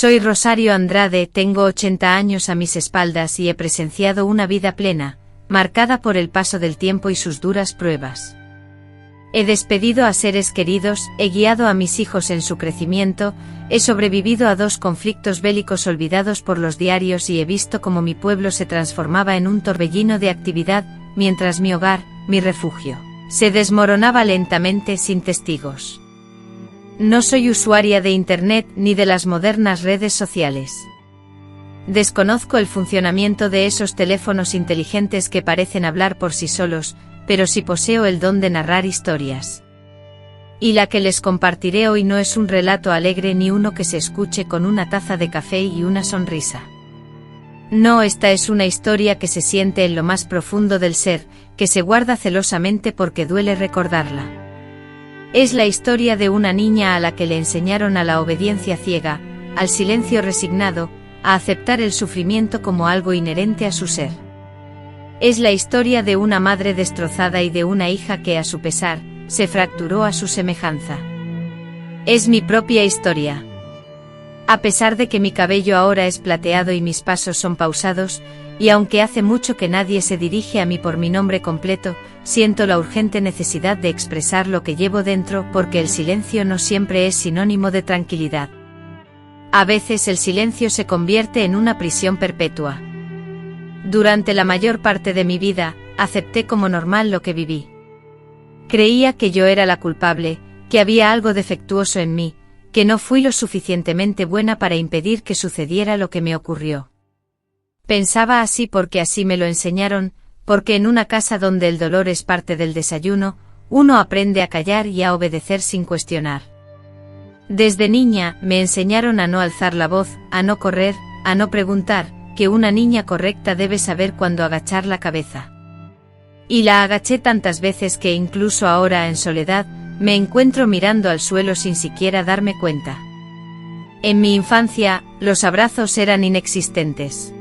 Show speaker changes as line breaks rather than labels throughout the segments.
Soy Rosario Andrade, tengo 80 años a mis espaldas y he presenciado una vida plena, marcada por el paso del tiempo y sus duras pruebas. He despedido a seres queridos, he guiado a mis hijos en su crecimiento, he sobrevivido a 2 conflictos bélicos olvidados por los diarios y he visto cómo mi pueblo se transformaba en un torbellino de actividad, mientras mi hogar, mi refugio, se desmoronaba lentamente sin testigos. No soy usuaria de Internet ni de las modernas redes sociales. Desconozco el funcionamiento de esos teléfonos inteligentes que parecen hablar por sí solos, pero sí poseo el don de narrar historias. Y la que les compartiré hoy no es un relato alegre ni uno que se escuche con una taza de café y una sonrisa. No, esta es una historia que se siente en lo más profundo del ser, que se guarda celosamente porque duele recordarla. Es la historia de una niña a la que le enseñaron a la obediencia ciega, al silencio resignado, a aceptar el sufrimiento como algo inherente a su ser. Es la historia de una madre destrozada y de una hija que, a su pesar, se fracturó a su semejanza. Es mi propia historia. A pesar de que mi cabello ahora es plateado y mis pasos son pausados, y aunque hace mucho que nadie se dirige a mí por mi nombre completo, siento la urgente necesidad de expresar lo que llevo dentro porque el silencio no siempre es sinónimo de tranquilidad. A veces el silencio se convierte en una prisión perpetua. Durante la mayor parte de mi vida, acepté como normal lo que viví. Creía que yo era la culpable, que había algo defectuoso en mí, que no fui lo suficientemente buena para impedir que sucediera lo que me ocurrió. Pensaba así porque así me lo enseñaron, porque en una casa donde el dolor es parte del desayuno, uno aprende a callar y a obedecer sin cuestionar. Desde niña, me enseñaron a no alzar la voz, a no correr, a no preguntar, que una niña correcta debe saber cuándo agachar la cabeza. Y la agaché tantas veces que incluso ahora en soledad, me encuentro mirando al suelo sin siquiera darme cuenta. En mi infancia, los abrazos eran inexistentes.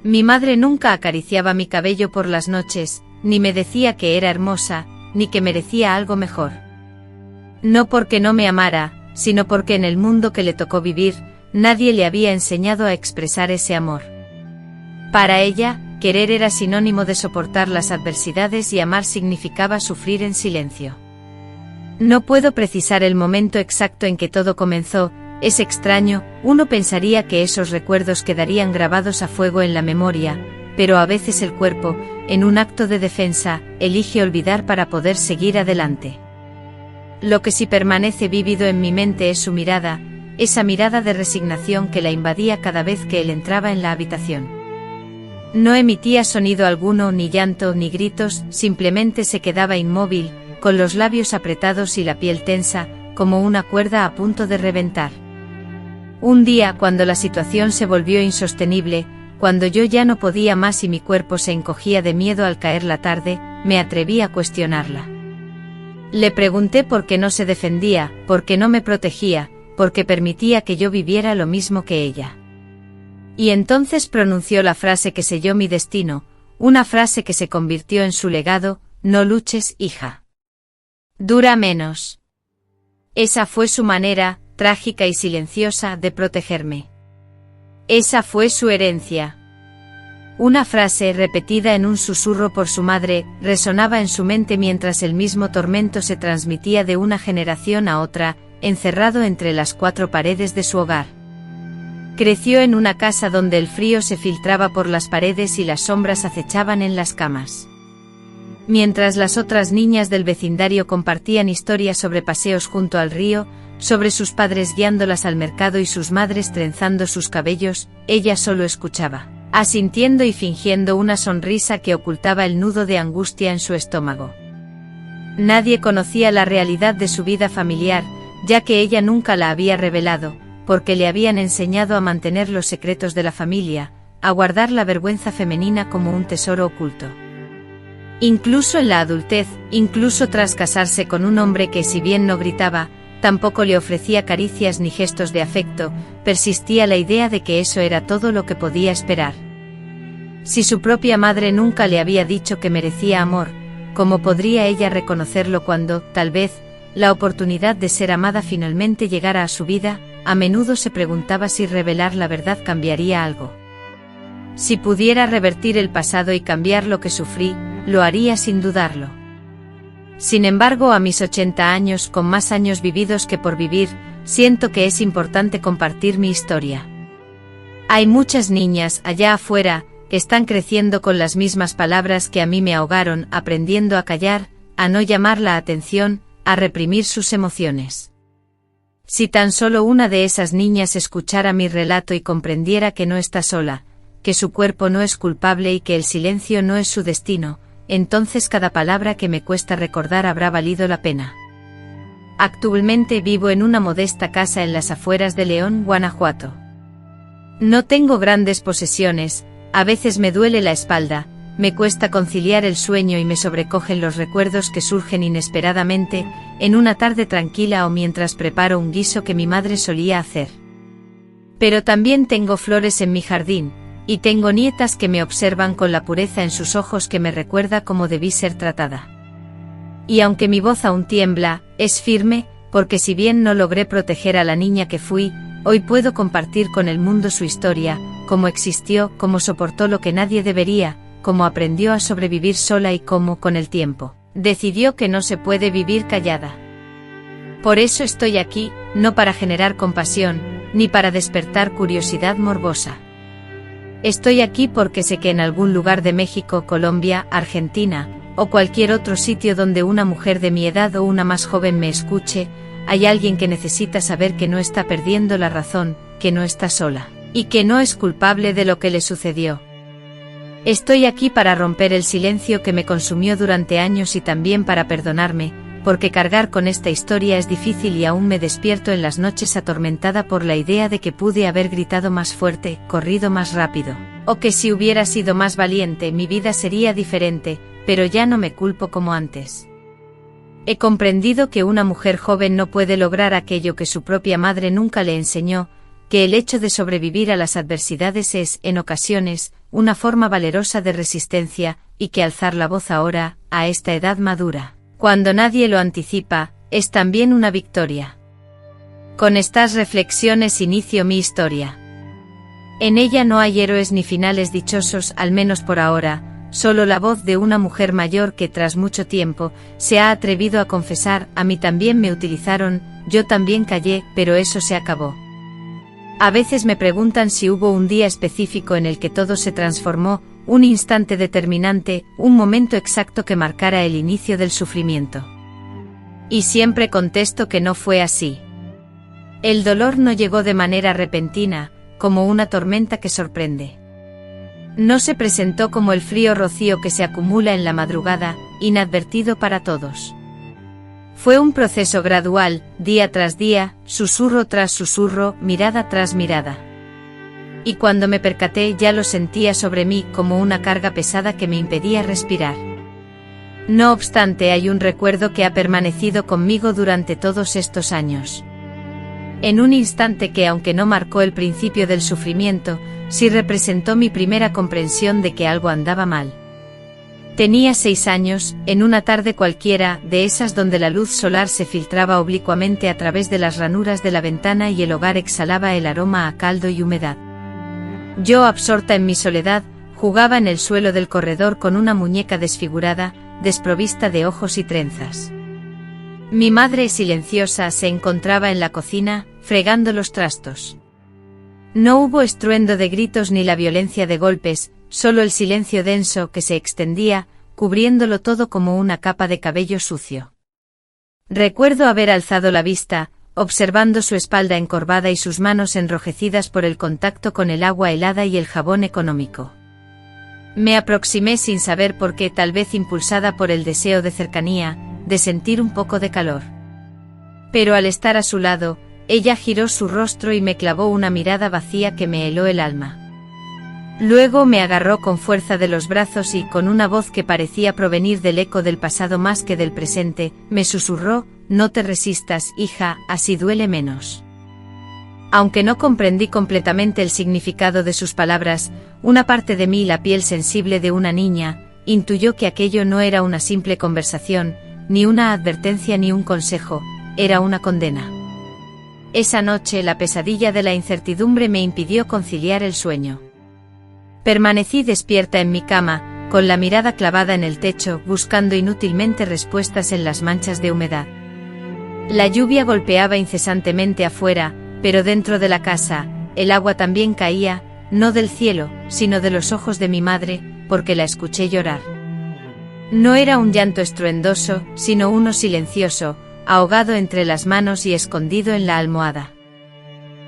Mi madre nunca acariciaba mi cabello por las noches, ni me decía que era hermosa, ni que merecía algo mejor. No porque no me amara, sino porque en el mundo que le tocó vivir, nadie le había enseñado a expresar ese amor. Para ella, querer era sinónimo de soportar las adversidades y amar significaba sufrir en silencio. No puedo precisar el momento exacto en que todo comenzó. Es extraño, uno pensaría que esos recuerdos quedarían grabados a fuego en la memoria, pero a veces el cuerpo, en un acto de defensa, elige olvidar para poder seguir adelante. Lo que sí permanece vívido en mi mente es su mirada, esa mirada de resignación que la invadía cada vez que él entraba en la habitación. No emitía sonido alguno, ni llanto, ni gritos, simplemente se quedaba inmóvil, con los labios apretados y la piel tensa, como una cuerda a punto de reventar. Un día, cuando la situación se volvió insostenible, cuando yo ya no podía más y mi cuerpo se encogía de miedo al caer la tarde, me atreví a cuestionarla. Le pregunté por qué no se defendía, por qué no me protegía, por qué permitía que yo viviera lo mismo que ella. Y entonces pronunció la frase que selló mi destino, una frase que se convirtió en su legado: no luches, hija. Dura menos. Esa fue su manera, trágica y silenciosa, de protegerme. Esa fue su herencia. Una frase repetida en un susurro por su madre, resonaba en su mente mientras el mismo tormento se transmitía de una generación a otra, encerrado entre las 4 paredes de su hogar. Creció en una casa donde el frío se filtraba por las paredes y las sombras acechaban en las camas. Mientras las otras niñas del vecindario compartían historias sobre paseos junto al río, sobre sus padres guiándolas al mercado y sus madres trenzando sus cabellos, ella solo escuchaba, asintiendo y fingiendo una sonrisa que ocultaba el nudo de angustia en su estómago. Nadie conocía la realidad de su vida familiar, ya que ella nunca la había revelado, porque le habían enseñado a mantener los secretos de la familia, a guardar la vergüenza femenina como un tesoro oculto. Incluso en la adultez, incluso tras casarse con un hombre que, si bien no gritaba, tampoco le ofrecía caricias ni gestos de afecto, persistía la idea de que eso era todo lo que podía esperar. Si su propia madre nunca le había dicho que merecía amor, ¿cómo podría ella reconocerlo cuando, tal vez, la oportunidad de ser amada finalmente llegara a su vida? a menudo se preguntaba si revelar la verdad cambiaría algo. Si pudiera revertir el pasado y cambiar lo que sufrí, lo haría sin dudarlo. Sin embargo, a mis 80 años, con más años vividos que por vivir, siento que es importante compartir mi historia. Hay muchas niñas, allá afuera, que están creciendo con las mismas palabras que a mí me ahogaron, aprendiendo a callar, a no llamar la atención, a reprimir sus emociones. Si tan solo una de esas niñas escuchara mi relato y comprendiera que no está sola, que su cuerpo no es culpable y que el silencio no es su destino, entonces cada palabra que me cuesta recordar habrá valido la pena. Actualmente vivo en una modesta casa en las afueras de León, Guanajuato. No tengo grandes posesiones, a veces me duele la espalda, me cuesta conciliar el sueño y me sobrecogen los recuerdos que surgen inesperadamente, en una tarde tranquila o mientras preparo un guiso que mi madre solía hacer. Pero también tengo flores en mi jardín, y tengo nietas que me observan con la pureza en sus ojos que me recuerda cómo debí ser tratada. Y aunque mi voz aún tiembla, es firme, porque si bien no logré proteger a la niña que fui, hoy puedo compartir con el mundo su historia, cómo existió, cómo soportó lo que nadie debería, cómo aprendió a sobrevivir sola y cómo, con el tiempo, decidió que no se puede vivir callada. Por eso estoy aquí, no para generar compasión, ni para despertar curiosidad morbosa. Estoy aquí porque sé que en algún lugar de México, Colombia, Argentina, o cualquier otro sitio donde una mujer de mi edad o una más joven me escuche, hay alguien que necesita saber que no está perdiendo la razón, que no está sola, y que no es culpable de lo que le sucedió. Estoy aquí para romper el silencio que me consumió durante años y también para perdonarme, porque cargar con esta historia es difícil y aún me despierto en las noches atormentada por la idea de que pude haber gritado más fuerte, corrido más rápido, o que si hubiera sido más valiente mi vida sería diferente, pero ya no me culpo como antes. He comprendido que una mujer joven no puede lograr aquello que su propia madre nunca le enseñó, que el hecho de sobrevivir a las adversidades es, en ocasiones, una forma valerosa de resistencia, y que alzar la voz ahora, a esta edad madura, cuando nadie lo anticipa, es también una victoria. Con estas reflexiones inicio mi historia. En ella no hay héroes ni finales dichosos, al menos por ahora, solo la voz de una mujer mayor que tras mucho tiempo, se ha atrevido a confesar, a mí también me utilizaron, yo también callé, pero eso se acabó. A veces me preguntan si hubo un día específico en el que todo se transformó, un instante determinante, un momento exacto que marcara el inicio del sufrimiento. Y siempre contesto que no fue así. El dolor no llegó de manera repentina, como una tormenta que sorprende. No se presentó como el frío rocío que se acumula en la madrugada, inadvertido para todos. Fue un proceso gradual, día tras día, susurro tras susurro, mirada tras mirada. Y cuando me percaté ya lo sentía sobre mí como una carga pesada que me impedía respirar. No obstante, hay un recuerdo que ha permanecido conmigo durante todos estos años. En un instante que, aunque no marcó el principio del sufrimiento, sí representó mi primera comprensión de que algo andaba mal. Tenía 6 años, en una tarde cualquiera, de esas donde la luz solar se filtraba oblicuamente a través de las ranuras de la ventana y el hogar exhalaba el aroma a caldo y humedad. Yo, absorta en mi soledad, jugaba en el suelo del corredor con una muñeca desfigurada, desprovista de ojos y trenzas. Mi madre, silenciosa, se encontraba en la cocina, fregando los trastos. No hubo estruendo de gritos ni la violencia de golpes, solo el silencio denso que se extendía, cubriéndolo todo como una capa de cabello sucio. Recuerdo haber alzado la vista, observando su espalda encorvada y sus manos enrojecidas por el contacto con el agua helada y el jabón económico. Me aproximé sin saber por qué, tal vez impulsada por el deseo de cercanía, de sentir un poco de calor. Pero al estar a su lado, ella giró su rostro y me clavó una mirada vacía que me heló el alma. Luego me agarró con fuerza de los brazos y, con una voz que parecía provenir del eco del pasado más que del presente, me susurró: «No te resistas, hija, así duele menos». Aunque no comprendí completamente el significado de sus palabras, una parte de mí, la piel sensible de una niña, intuyó que aquello no era una simple conversación, ni una advertencia ni un consejo, era una condena. Esa noche la pesadilla de la incertidumbre me impidió conciliar el sueño. Permanecí despierta en mi cama, con la mirada clavada en el techo, buscando inútilmente respuestas en las manchas de humedad. La lluvia golpeaba incesantemente afuera, pero dentro de la casa, el agua también caía, no del cielo, sino de los ojos de mi madre, porque la escuché llorar. No era un llanto estruendoso, sino uno silencioso, ahogado entre las manos y escondido en la almohada.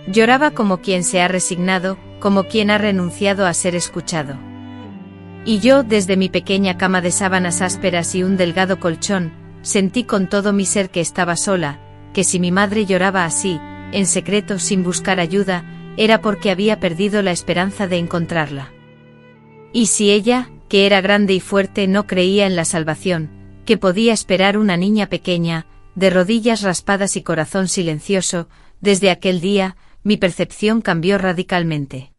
Lloraba como quien se ha resignado, como quien ha renunciado a ser escuchado. Y yo, desde mi pequeña cama de sábanas ásperas y un delgado colchón, sentí con todo mi ser que estaba sola, que si mi madre lloraba así, en secreto sin buscar ayuda, era porque había perdido la esperanza de encontrarla. Y si ella, que era grande y fuerte, no creía en la salvación, que podía esperar una niña pequeña, de rodillas raspadas y corazón silencioso, desde aquel día, mi percepción cambió radicalmente.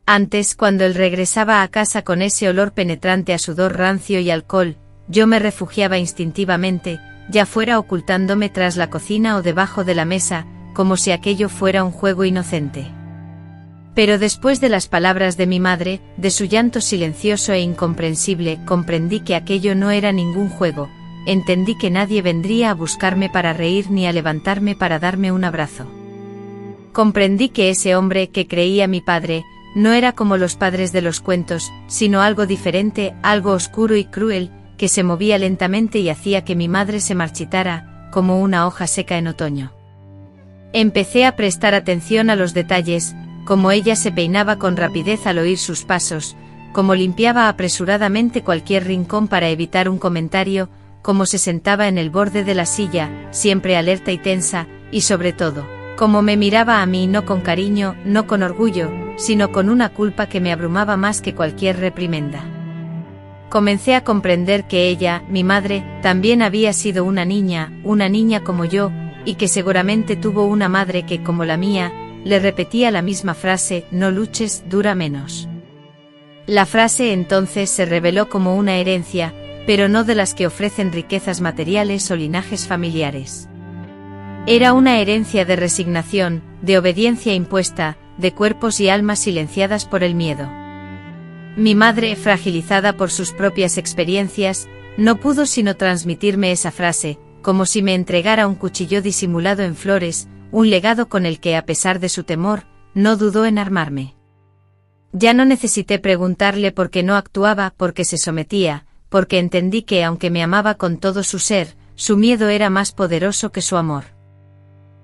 Antes, cuando él regresaba a casa con ese olor penetrante a sudor rancio y alcohol, yo me refugiaba instintivamente, ya fuera ocultándome tras la cocina o debajo de la mesa, como si aquello fuera un juego inocente. Pero después de las palabras de mi madre, de su llanto silencioso e incomprensible, comprendí que aquello no era ningún juego. Entendí que nadie vendría a buscarme para reír ni a levantarme para darme un abrazo. Comprendí que ese hombre que creía mi padre, no era como los padres de los cuentos, sino algo diferente, algo oscuro y cruel, que se movía lentamente y hacía que mi madre se marchitara, como una hoja seca en otoño. Empecé a prestar atención a los detalles, como ella se peinaba con rapidez al oír sus pasos, como limpiaba apresuradamente cualquier rincón para evitar un comentario, cómo se sentaba en el borde de la silla, siempre alerta y tensa, y sobre todo, cómo me miraba a mí no con cariño, no con orgullo, sino con una culpa que me abrumaba más que cualquier reprimenda. Comencé a comprender que ella, mi madre, también había sido una niña como yo, y que seguramente tuvo una madre que, como la mía, le repetía la misma frase: no luches, dura menos. La frase entonces se reveló como una herencia, pero no de las que ofrecen riquezas materiales o linajes familiares. Era una herencia de resignación, de obediencia impuesta, de cuerpos y almas silenciadas por el miedo. Mi madre, fragilizada por sus propias experiencias, no pudo sino transmitirme esa frase, como si me entregara un cuchillo disimulado en flores, un legado con el que, a pesar de su temor, no dudó en armarme. Ya no necesité preguntarle por qué no actuaba, porque se sometía, porque entendí que, aunque me amaba con todo su ser, su miedo era más poderoso que su amor.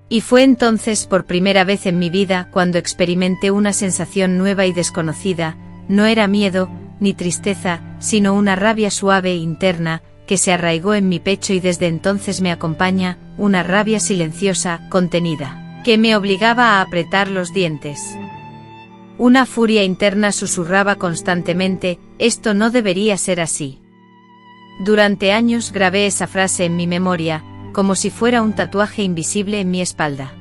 Y fue entonces, por primera vez en mi vida, cuando experimenté una sensación nueva y desconocida. No era miedo, ni tristeza, sino una rabia suave e interna, que se arraigó en mi pecho y desde entonces me acompaña, una rabia silenciosa, contenida, que me obligaba a apretar los dientes. Una furia interna susurraba constantemente: esto no debería ser así. Durante años grabé esa frase en mi memoria, como si fuera un tatuaje invisible en mi espalda.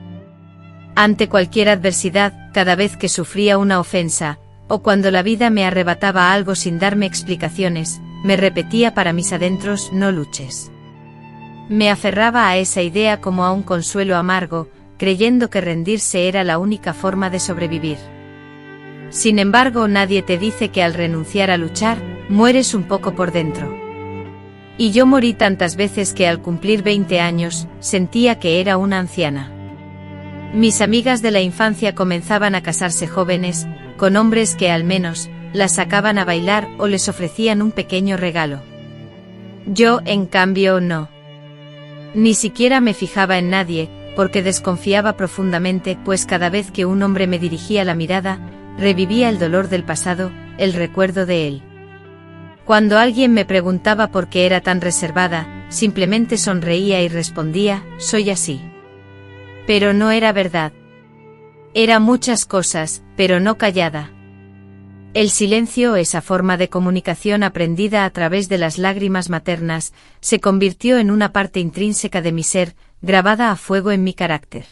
Ante cualquier adversidad, cada vez que sufría una ofensa, o cuando la vida me arrebataba algo sin darme explicaciones, me repetía para mis adentros: no luches. Me aferraba a esa idea como a un consuelo amargo, creyendo que rendirse era la única forma de sobrevivir. Sin embargo, nadie te dice que al renunciar a luchar, mueres un poco por dentro. Y yo morí tantas veces que al cumplir 20 años, sentía que era una anciana. Mis amigas de la infancia comenzaban a casarse jóvenes, con hombres que al menos, las sacaban a bailar o les ofrecían un pequeño regalo. Yo, en cambio, no. Ni siquiera me fijaba en nadie, porque desconfiaba profundamente, pues cada vez que un hombre me dirigía la mirada, revivía el dolor del pasado, el recuerdo de él. Cuando alguien me preguntaba por qué era tan reservada, simplemente sonreía y respondía: soy así. Pero no era verdad. Era muchas cosas, pero no callada. El silencio, esa forma de comunicación aprendida a través de las lágrimas maternas, se convirtió en una parte intrínseca de mi ser, grabada a fuego en mi carácter.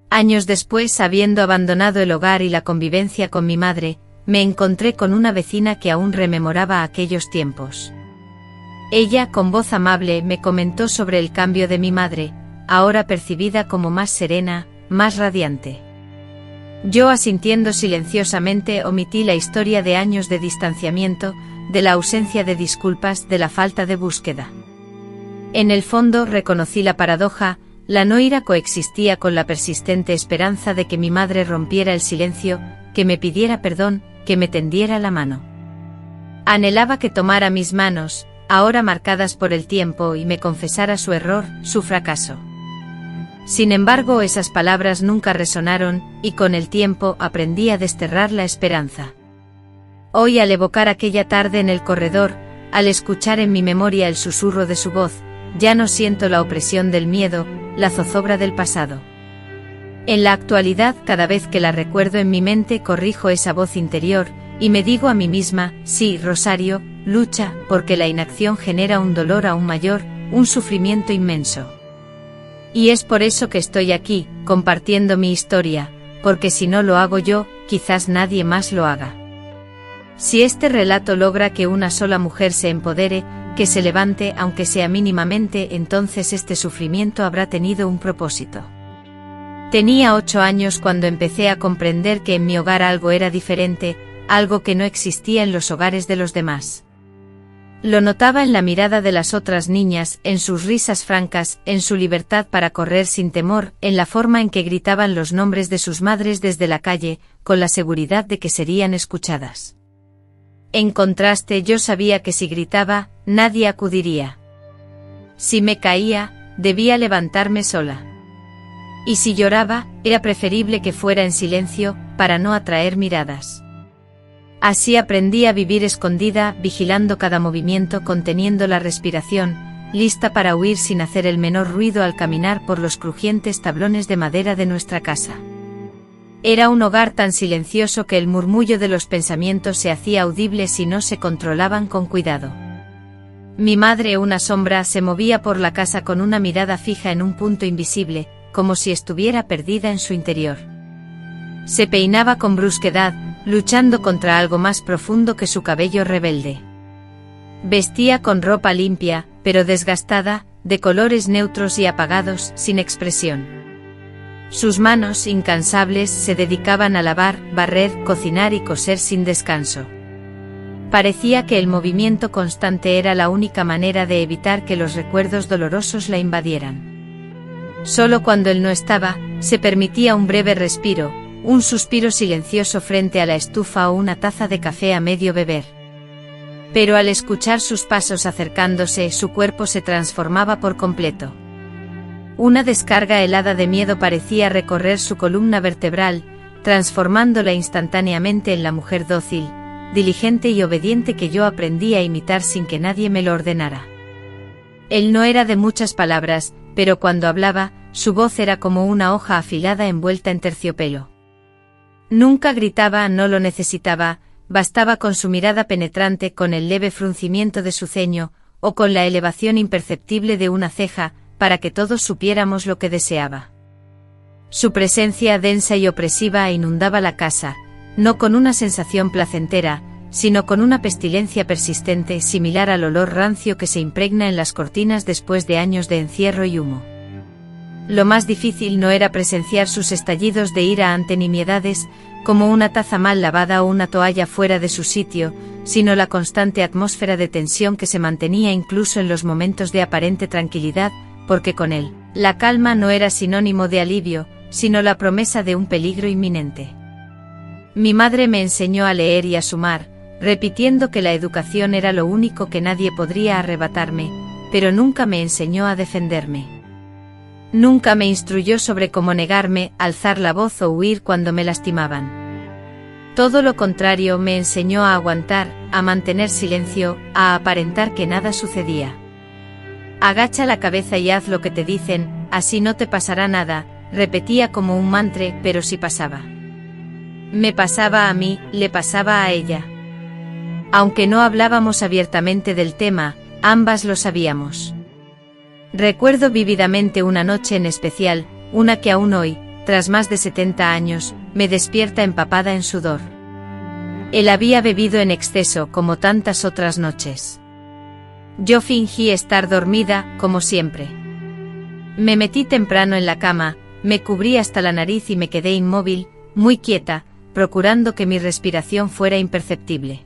Años después, habiendo abandonado el hogar y la convivencia con mi madre, me encontré con una vecina que aún rememoraba aquellos tiempos. Ella, con voz amable, me comentó sobre el cambio de mi madre, ahora percibida como más serena, más radiante. Yo, asintiendo silenciosamente, omití la historia de años de distanciamiento, de la ausencia de disculpas, de la falta de búsqueda. En el fondo reconocí la paradoja, la no ira coexistía con la persistente esperanza de que mi madre rompiera el silencio, que me pidiera perdón, que me tendiera la mano. Anhelaba que tomara mis manos, ahora marcadas por el tiempo, y me confesara su error, su fracaso. Sin embargo, esas palabras nunca resonaron, y con el tiempo aprendí a desterrar la esperanza. Hoy, al evocar aquella tarde en el corredor, al escuchar en mi memoria el susurro de su voz, ya no siento la opresión del miedo, la zozobra del pasado. En la actualidad, cada vez que la recuerdo en mi mente, corrijo esa voz interior, y me digo a mí misma: sí, Rosario, lucha, porque la inacción genera un dolor aún mayor, un sufrimiento inmenso. Y es por eso que estoy aquí, compartiendo mi historia, porque si no lo hago yo, quizás nadie más lo haga. Si este relato logra que una sola mujer se empodere, que se levante aunque sea mínimamente, entonces este sufrimiento habrá tenido un propósito. Tenía 8 años cuando empecé a comprender que en mi hogar algo era diferente, algo que no existía en los hogares de los demás. Lo notaba en la mirada de las otras niñas, en sus risas francas, en su libertad para correr sin temor, en la forma en que gritaban los nombres de sus madres desde la calle, con la seguridad de que serían escuchadas. En contraste, yo sabía que si gritaba, nadie acudiría. Si me caía, debía levantarme sola. Y si lloraba, era preferible que fuera en silencio, para no atraer miradas. Así aprendí a vivir escondida, vigilando cada movimiento, conteniendo la respiración, lista para huir sin hacer el menor ruido al caminar por los crujientes tablones de madera de nuestra casa. Era un hogar tan silencioso que el murmullo de los pensamientos se hacía audible si no se controlaban con cuidado. Mi madre, una sombra, se movía por la casa con una mirada fija en un punto invisible, como si estuviera perdida en su interior. Se peinaba con brusquedad, luchando contra algo más profundo que su cabello rebelde. Vestía con ropa limpia, pero desgastada, de colores neutros y apagados, sin expresión. Sus manos, incansables, se dedicaban a lavar, barrer, cocinar y coser sin descanso. Parecía que el movimiento constante era la única manera de evitar que los recuerdos dolorosos la invadieran. Solo cuando él no estaba, se permitía un breve respiro, un suspiro silencioso frente a la estufa o una taza de café a medio beber. Pero al escuchar sus pasos acercándose, su cuerpo se transformaba por completo. Una descarga helada de miedo parecía recorrer su columna vertebral, transformándola instantáneamente en la mujer dócil, diligente y obediente que yo aprendí a imitar sin que nadie me lo ordenara. Él no era de muchas palabras, pero cuando hablaba, su voz era como una hoja afilada envuelta en terciopelo. Nunca gritaba, no lo necesitaba, bastaba con su mirada penetrante, con el leve fruncimiento de su ceño, o con la elevación imperceptible de una ceja, para que todos supiéramos lo que deseaba. Su presencia densa y opresiva inundaba la casa, no con una sensación placentera, sino con una pestilencia persistente similar al olor rancio que se impregna en las cortinas después de años de encierro y humo. Lo más difícil no era presenciar sus estallidos de ira ante nimiedades, como una taza mal lavada o una toalla fuera de su sitio, sino la constante atmósfera de tensión que se mantenía incluso en los momentos de aparente tranquilidad, porque con él, la calma no era sinónimo de alivio, sino la promesa de un peligro inminente. Mi madre me enseñó a leer y a sumar, repitiendo que la educación era lo único que nadie podría arrebatarme, pero nunca me enseñó a defenderme. Nunca me instruyó sobre cómo negarme, alzar la voz o huir cuando me lastimaban. Todo lo contrario, me enseñó a aguantar, a mantener silencio, a aparentar que nada sucedía. Agacha la cabeza y haz lo que te dicen, así no te pasará nada, repetía como un mantra, pero sí pasaba. Me pasaba a mí, le pasaba a ella. Aunque no hablábamos abiertamente del tema, ambas lo sabíamos. Recuerdo vívidamente una noche en especial, una que aún hoy, tras más de 70 años, me despierta empapada en sudor. Él había bebido en exceso como tantas otras noches. Yo fingí estar dormida, como siempre. Me metí temprano en la cama, me cubrí hasta la nariz y me quedé inmóvil, muy quieta, procurando que mi respiración fuera imperceptible.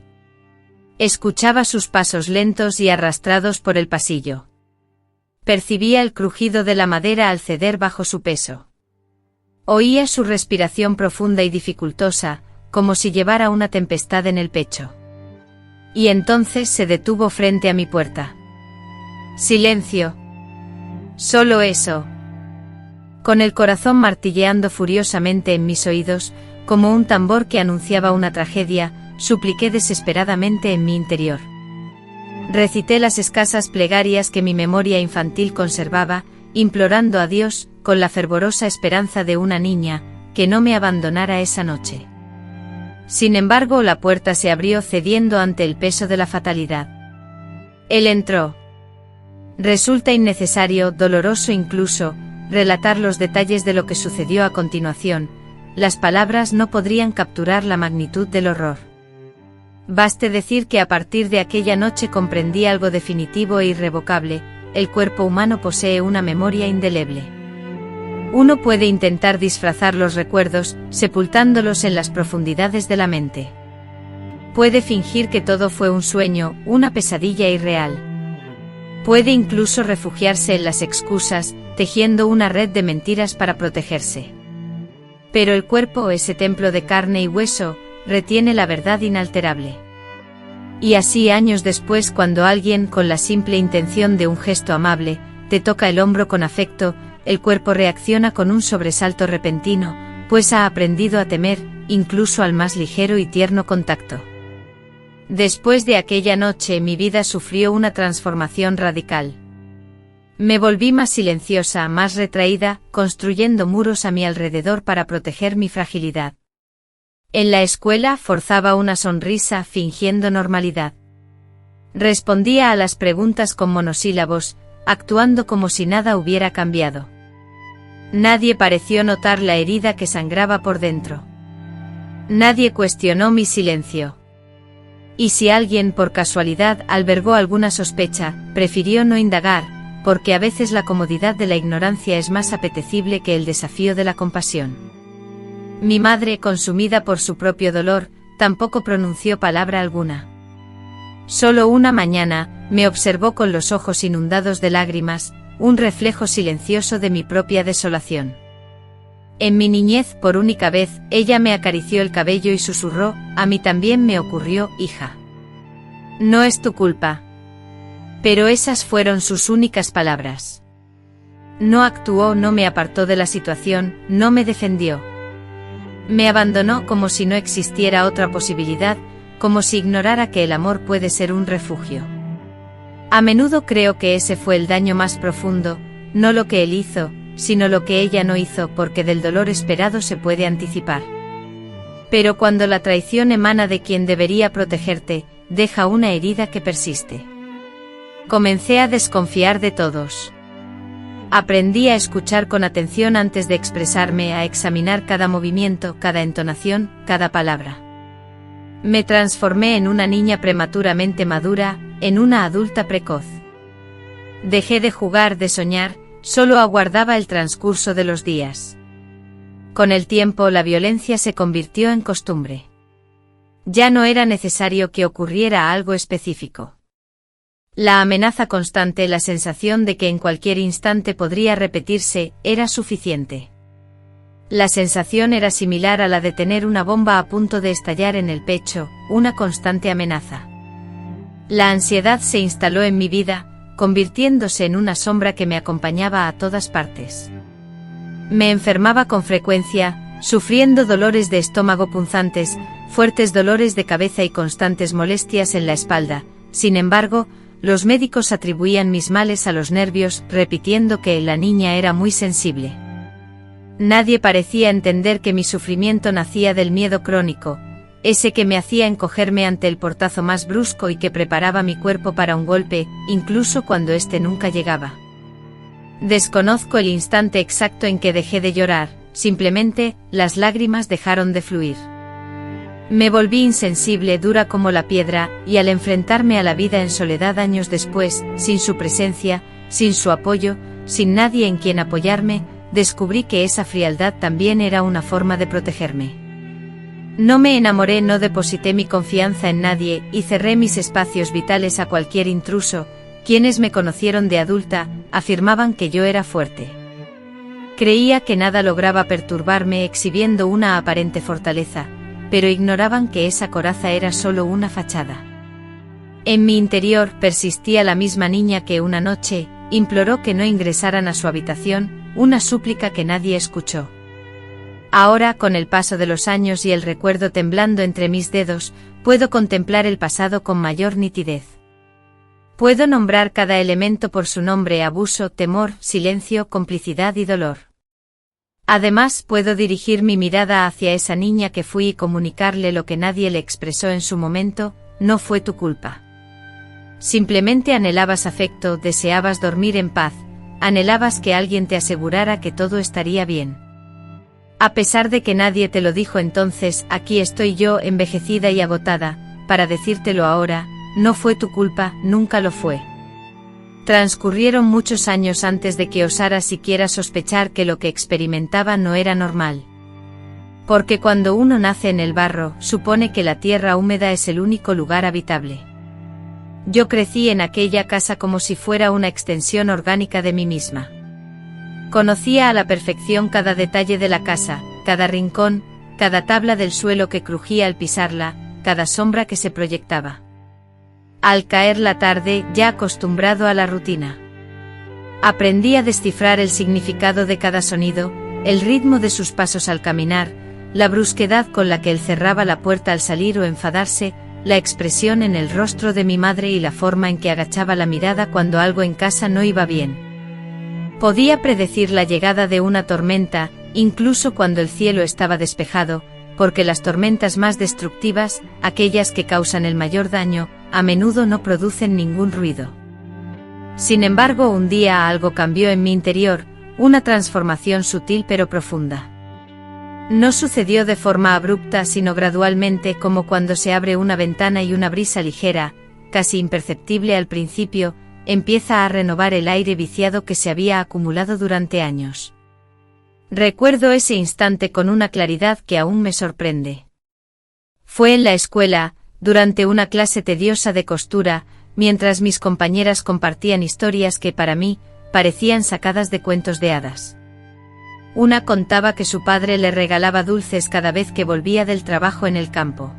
Escuchaba sus pasos lentos y arrastrados por el pasillo. Percibía el crujido de la madera al ceder bajo su peso. Oía su respiración profunda y dificultosa, como si llevara una tempestad en el pecho. Y entonces se detuvo frente a mi puerta. Silencio. Solo eso. Con el corazón martilleando furiosamente en mis oídos, como un tambor que anunciaba una tragedia, supliqué desesperadamente en mi interior. Recité las escasas plegarias que mi memoria infantil conservaba, implorando a Dios, con la fervorosa esperanza de una niña, que no me abandonara esa noche. Sin embargo, la puerta se abrió cediendo ante el peso de la fatalidad. Él entró. Resulta innecesario, doloroso incluso, relatar los detalles de lo que sucedió a continuación. Las palabras no podrían capturar la magnitud del horror. Baste decir que a partir de aquella noche comprendí algo definitivo e irrevocable: el cuerpo humano posee una memoria indeleble. Uno puede intentar disfrazar los recuerdos, sepultándolos en las profundidades de la mente. Puede fingir que todo fue un sueño, una pesadilla irreal. Puede incluso refugiarse en las excusas, tejiendo una red de mentiras para protegerse. Pero el cuerpo, ese templo de carne y hueso, retiene la verdad inalterable. Y así, años después, cuando alguien, con la simple intención de un gesto amable, te toca el hombro con afecto, el cuerpo reacciona con un sobresalto repentino, pues ha aprendido a temer, incluso al más ligero y tierno contacto. Después de aquella noche mi vida sufrió una transformación radical. Me volví más silenciosa, más retraída, construyendo muros a mi alrededor para proteger mi fragilidad. En la escuela forzaba una sonrisa fingiendo normalidad. Respondía a las preguntas con monosílabos, actuando como si nada hubiera cambiado. Nadie pareció notar la herida que sangraba por dentro. Nadie cuestionó mi silencio. Y si alguien por casualidad albergó alguna sospecha, prefirió no indagar, porque a veces la comodidad de la ignorancia es más apetecible que el desafío de la compasión. Mi madre, consumida por su propio dolor, tampoco pronunció palabra alguna. Solo una mañana, me observó con los ojos inundados de lágrimas, un reflejo silencioso de mi propia desolación. En mi niñez, por única vez, ella me acarició el cabello y susurró: «A mí también me ocurrió, hija. No es tu culpa». Pero esas fueron sus únicas palabras. No actuó, no me apartó de la situación, no me defendió. Me abandonó como si no existiera otra posibilidad, como si ignorara que el amor puede ser un refugio. A menudo creo que ese fue el daño más profundo, no lo que él hizo, sino lo que ella no hizo, porque del dolor esperado se puede anticipar. Pero cuando la traición emana de quien debería protegerte, deja una herida que persiste. Comencé a desconfiar de todos. Aprendí a escuchar con atención antes de expresarme, a examinar cada movimiento, cada entonación, cada palabra. Me transformé en una niña prematuramente madura, en una adulta precoz. Dejé de jugar, de soñar, solo aguardaba el transcurso de los días. Con el tiempo la violencia se convirtió en costumbre. Ya no era necesario que ocurriera algo específico. La amenaza constante, la sensación de que en cualquier instante podría repetirse, era suficiente. La sensación era similar a la de tener una bomba a punto de estallar en el pecho, una constante amenaza. La ansiedad se instaló en mi vida, convirtiéndose en una sombra que me acompañaba a todas partes. Me enfermaba con frecuencia, sufriendo dolores de estómago punzantes, fuertes dolores de cabeza y constantes molestias en la espalda. Sin embargo, los médicos atribuían mis males a los nervios, repitiendo que la niña era muy sensible. Nadie parecía entender que mi sufrimiento nacía del miedo crónico, ese que me hacía encogerme ante el portazo más brusco y que preparaba mi cuerpo para un golpe, incluso cuando éste nunca llegaba. Desconozco el instante exacto en que dejé de llorar, simplemente, las lágrimas dejaron de fluir. Me volví insensible, dura como la piedra, y al enfrentarme a la vida en soledad años después, sin su presencia, sin su apoyo, sin nadie en quien apoyarme, descubrí que esa frialdad también era una forma de protegerme. No me enamoré, no deposité mi confianza en nadie y cerré mis espacios vitales a cualquier intruso. Quienes me conocieron de adulta afirmaban que yo era fuerte. Creía que nada lograba perturbarme exhibiendo una aparente fortaleza, pero ignoraban que esa coraza era solo una fachada. En mi interior persistía la misma niña que una noche imploró que no ingresaran a su habitación, una súplica que nadie escuchó. Ahora, con el paso de los años y el recuerdo temblando entre mis dedos, puedo contemplar el pasado con mayor nitidez. Puedo nombrar cada elemento por su nombre: abuso, temor, silencio, complicidad y dolor. Además, puedo dirigir mi mirada hacia esa niña que fui y comunicarle lo que nadie le expresó en su momento: no fue tu culpa. Simplemente anhelabas afecto, deseabas dormir en paz, anhelabas que alguien te asegurara que todo estaría bien. A pesar de que nadie te lo dijo entonces, aquí estoy yo, envejecida y agotada, para decírtelo ahora: no fue tu culpa, nunca lo fue. Transcurrieron muchos años antes de que osara siquiera sospechar que lo que experimentaba no era normal. Porque cuando uno nace en el barro, supone que la tierra húmeda es el único lugar habitable. Yo crecí en aquella casa como si fuera una extensión orgánica de mí misma. Conocía a la perfección cada detalle de la casa, cada rincón, cada tabla del suelo que crujía al pisarla, cada sombra que se proyectaba. Al caer la tarde, ya acostumbrado a la rutina, aprendí a descifrar el significado de cada sonido, el ritmo de sus pasos al caminar, la brusquedad con la que él cerraba la puerta al salir o enfadarse, la expresión en el rostro de mi madre y la forma en que agachaba la mirada cuando algo en casa no iba bien. Podía predecir la llegada de una tormenta, incluso cuando el cielo estaba despejado, porque las tormentas más destructivas, aquellas que causan el mayor daño, a menudo no producen ningún ruido. Sin embargo, un día algo cambió en mi interior, una transformación sutil pero profunda. No sucedió de forma abrupta, sino gradualmente, como cuando se abre una ventana y una brisa ligera, casi imperceptible al principio, empieza a renovar el aire viciado que se había acumulado durante años. Recuerdo ese instante con una claridad que aún me sorprende. Fue en la escuela, durante una clase tediosa de costura, mientras mis compañeras compartían historias que para mí parecían sacadas de cuentos de hadas. Una contaba que su padre le regalaba dulces cada vez que volvía del trabajo en el campo.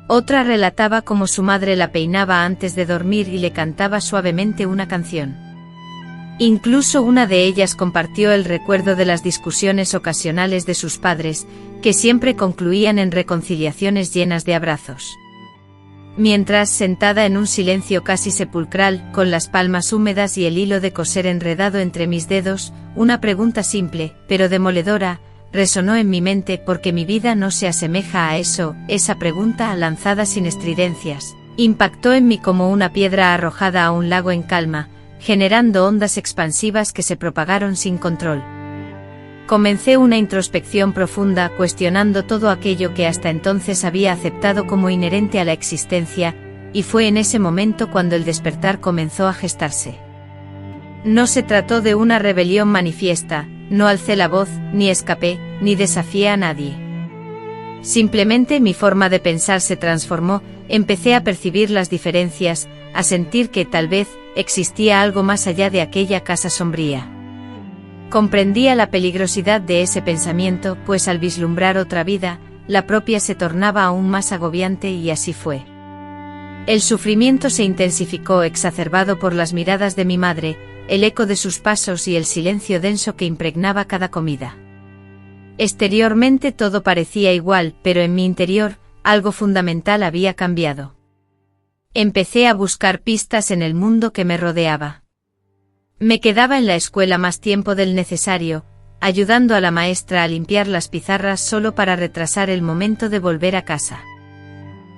Otra relataba cómo su madre la peinaba antes de dormir y le cantaba suavemente una canción. Incluso una de ellas compartió el recuerdo de las discusiones ocasionales de sus padres, que siempre concluían en reconciliaciones llenas de abrazos. Mientras, sentada en un silencio casi sepulcral, con las palmas húmedas y el hilo de coser enredado entre mis dedos, una pregunta simple, pero demoledora, resonó en mi mente porque mi vida no se asemeja a eso. Esa pregunta, lanzada sin estridencias, impactó en mí como una piedra arrojada a un lago en calma, generando ondas expansivas que se propagaron sin control. Comencé una introspección profunda, cuestionando todo aquello que hasta entonces había aceptado como inherente a la existencia, y fue en ese momento cuando el despertar comenzó a gestarse. No se trató de una rebelión manifiesta, no alcé la voz, ni escapé, ni desafié a nadie. Simplemente mi forma de pensar se transformó, empecé a percibir las diferencias, a sentir que tal vez existía algo más allá de aquella casa sombría. Comprendía la peligrosidad de ese pensamiento, pues al vislumbrar otra vida, la propia se tornaba aún más agobiante y así fue. El sufrimiento se intensificó, exacerbado por las miradas de mi madre, el eco de sus pasos y el silencio denso que impregnaba cada comida. Exteriormente todo parecía igual, pero en mi interior, algo fundamental había cambiado. Empecé a buscar pistas en el mundo que me rodeaba. Me quedaba en la escuela más tiempo del necesario, ayudando a la maestra a limpiar las pizarras solo para retrasar el momento de volver a casa.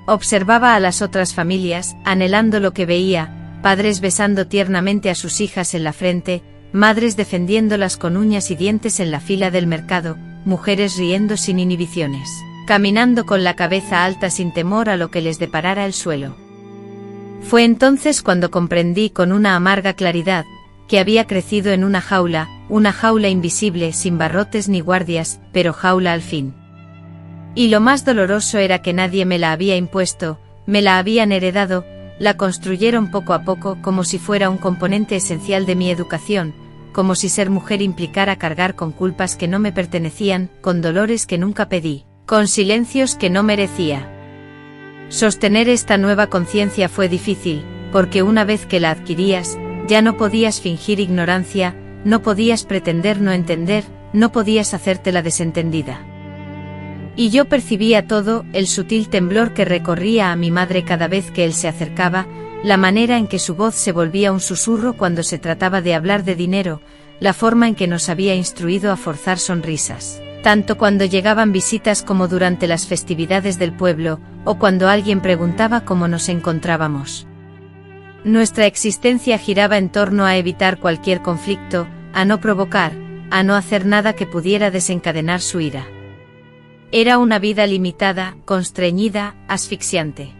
Observaba a las otras familias, anhelando lo que veía, padres besando tiernamente a sus hijas en la frente, madres defendiéndolas con uñas y dientes en la fila del mercado, mujeres riendo sin inhibiciones, caminando con la cabeza alta sin temor a lo que les deparara el suelo. Fue entonces cuando comprendí con una amarga claridad que había crecido en una jaula invisible sin barrotes ni guardias, pero jaula al fin. Y lo más doloroso era que nadie me la había impuesto, me la habían heredado, la construyeron poco a poco como si fuera un componente esencial de mi educación, como si ser mujer implicara cargar con culpas que no me pertenecían, con dolores que nunca pedí, con silencios que no merecía. Sostener esta nueva conciencia fue difícil, porque una vez que la adquirías, ya no podías fingir ignorancia, no podías pretender no entender, no podías hacerte la desentendida. Y yo percibía todo, el sutil temblor que recorría a mi madre cada vez que él se acercaba, la manera en que su voz se volvía un susurro cuando se trataba de hablar de dinero, la forma en que nos había instruido a forzar sonrisas, tanto cuando llegaban visitas como durante las festividades del pueblo, o cuando alguien preguntaba cómo nos encontrábamos. Nuestra existencia giraba en torno a evitar cualquier conflicto, a no provocar, a no hacer nada que pudiera desencadenar su ira. Era una vida limitada, constreñida, asfixiante.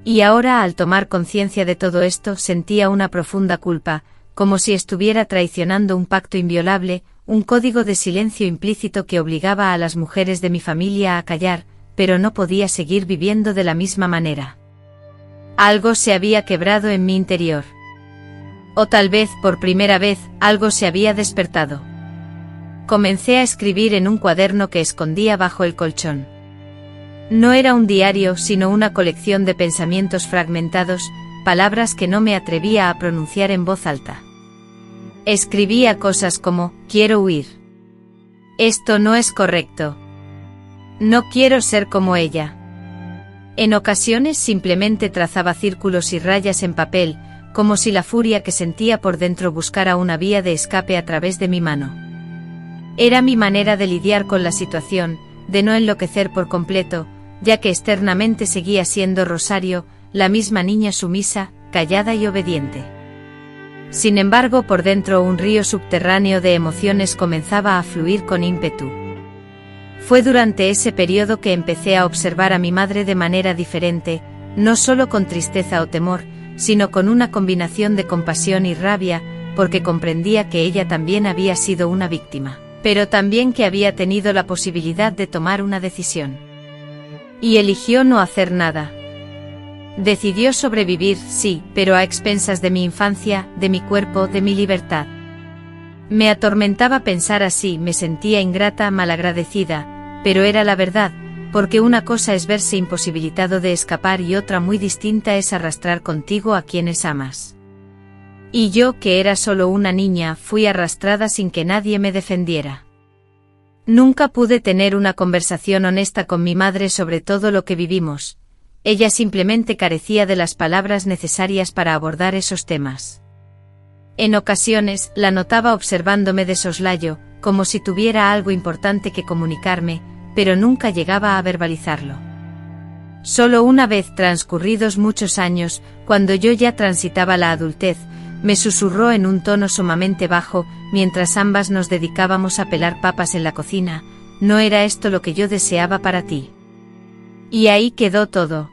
Y ahora, al tomar conciencia de todo esto, sentía una profunda culpa, como si estuviera traicionando un pacto inviolable, un código de silencio implícito que obligaba a las mujeres de mi familia a callar, pero no podía seguir viviendo de la misma manera. Algo se había quebrado en mi interior. O tal vez, por primera vez, algo se había despertado. Comencé a escribir en un cuaderno que escondía bajo el colchón. No era un diario, sino una colección de pensamientos fragmentados, palabras que no me atrevía a pronunciar en voz alta. Escribía cosas como, quiero huir. Esto no es correcto. No quiero ser como ella. En ocasiones simplemente trazaba círculos y rayas en papel, como si la furia que sentía por dentro buscara una vía de escape a través de mi mano. Era mi manera de lidiar con la situación, de no enloquecer por completo, ya que externamente seguía siendo Rosario, la misma niña sumisa, callada y obediente. Sin embargo, por dentro un río subterráneo de emociones comenzaba a fluir con ímpetu. Fue durante ese periodo que empecé a observar a mi madre de manera diferente, no solo con tristeza o temor, sino con una combinación de compasión y rabia, porque comprendía que ella también había sido una víctima, pero también que había tenido la posibilidad de tomar una decisión. Y eligió no hacer nada. Decidió sobrevivir, sí, pero a expensas de mi infancia, de mi cuerpo, de mi libertad. Me atormentaba pensar así, me sentía ingrata, malagradecida, pero era la verdad, porque una cosa es verse imposibilitado de escapar y otra muy distinta es arrastrar contigo a quienes amas. Y yo, que era solo una niña, fui arrastrada sin que nadie me defendiera. Nunca pude tener una conversación honesta con mi madre sobre todo lo que vivimos. Ella simplemente carecía de las palabras necesarias para abordar esos temas. En ocasiones, la notaba observándome de soslayo, como si tuviera algo importante que comunicarme, pero nunca llegaba a verbalizarlo. Solo una vez, transcurridos muchos años, cuando yo ya transitaba la adultez, me susurró en un tono sumamente bajo, mientras ambas nos dedicábamos a pelar papas en la cocina, ¿no era esto lo que yo deseaba para ti? Y ahí quedó todo.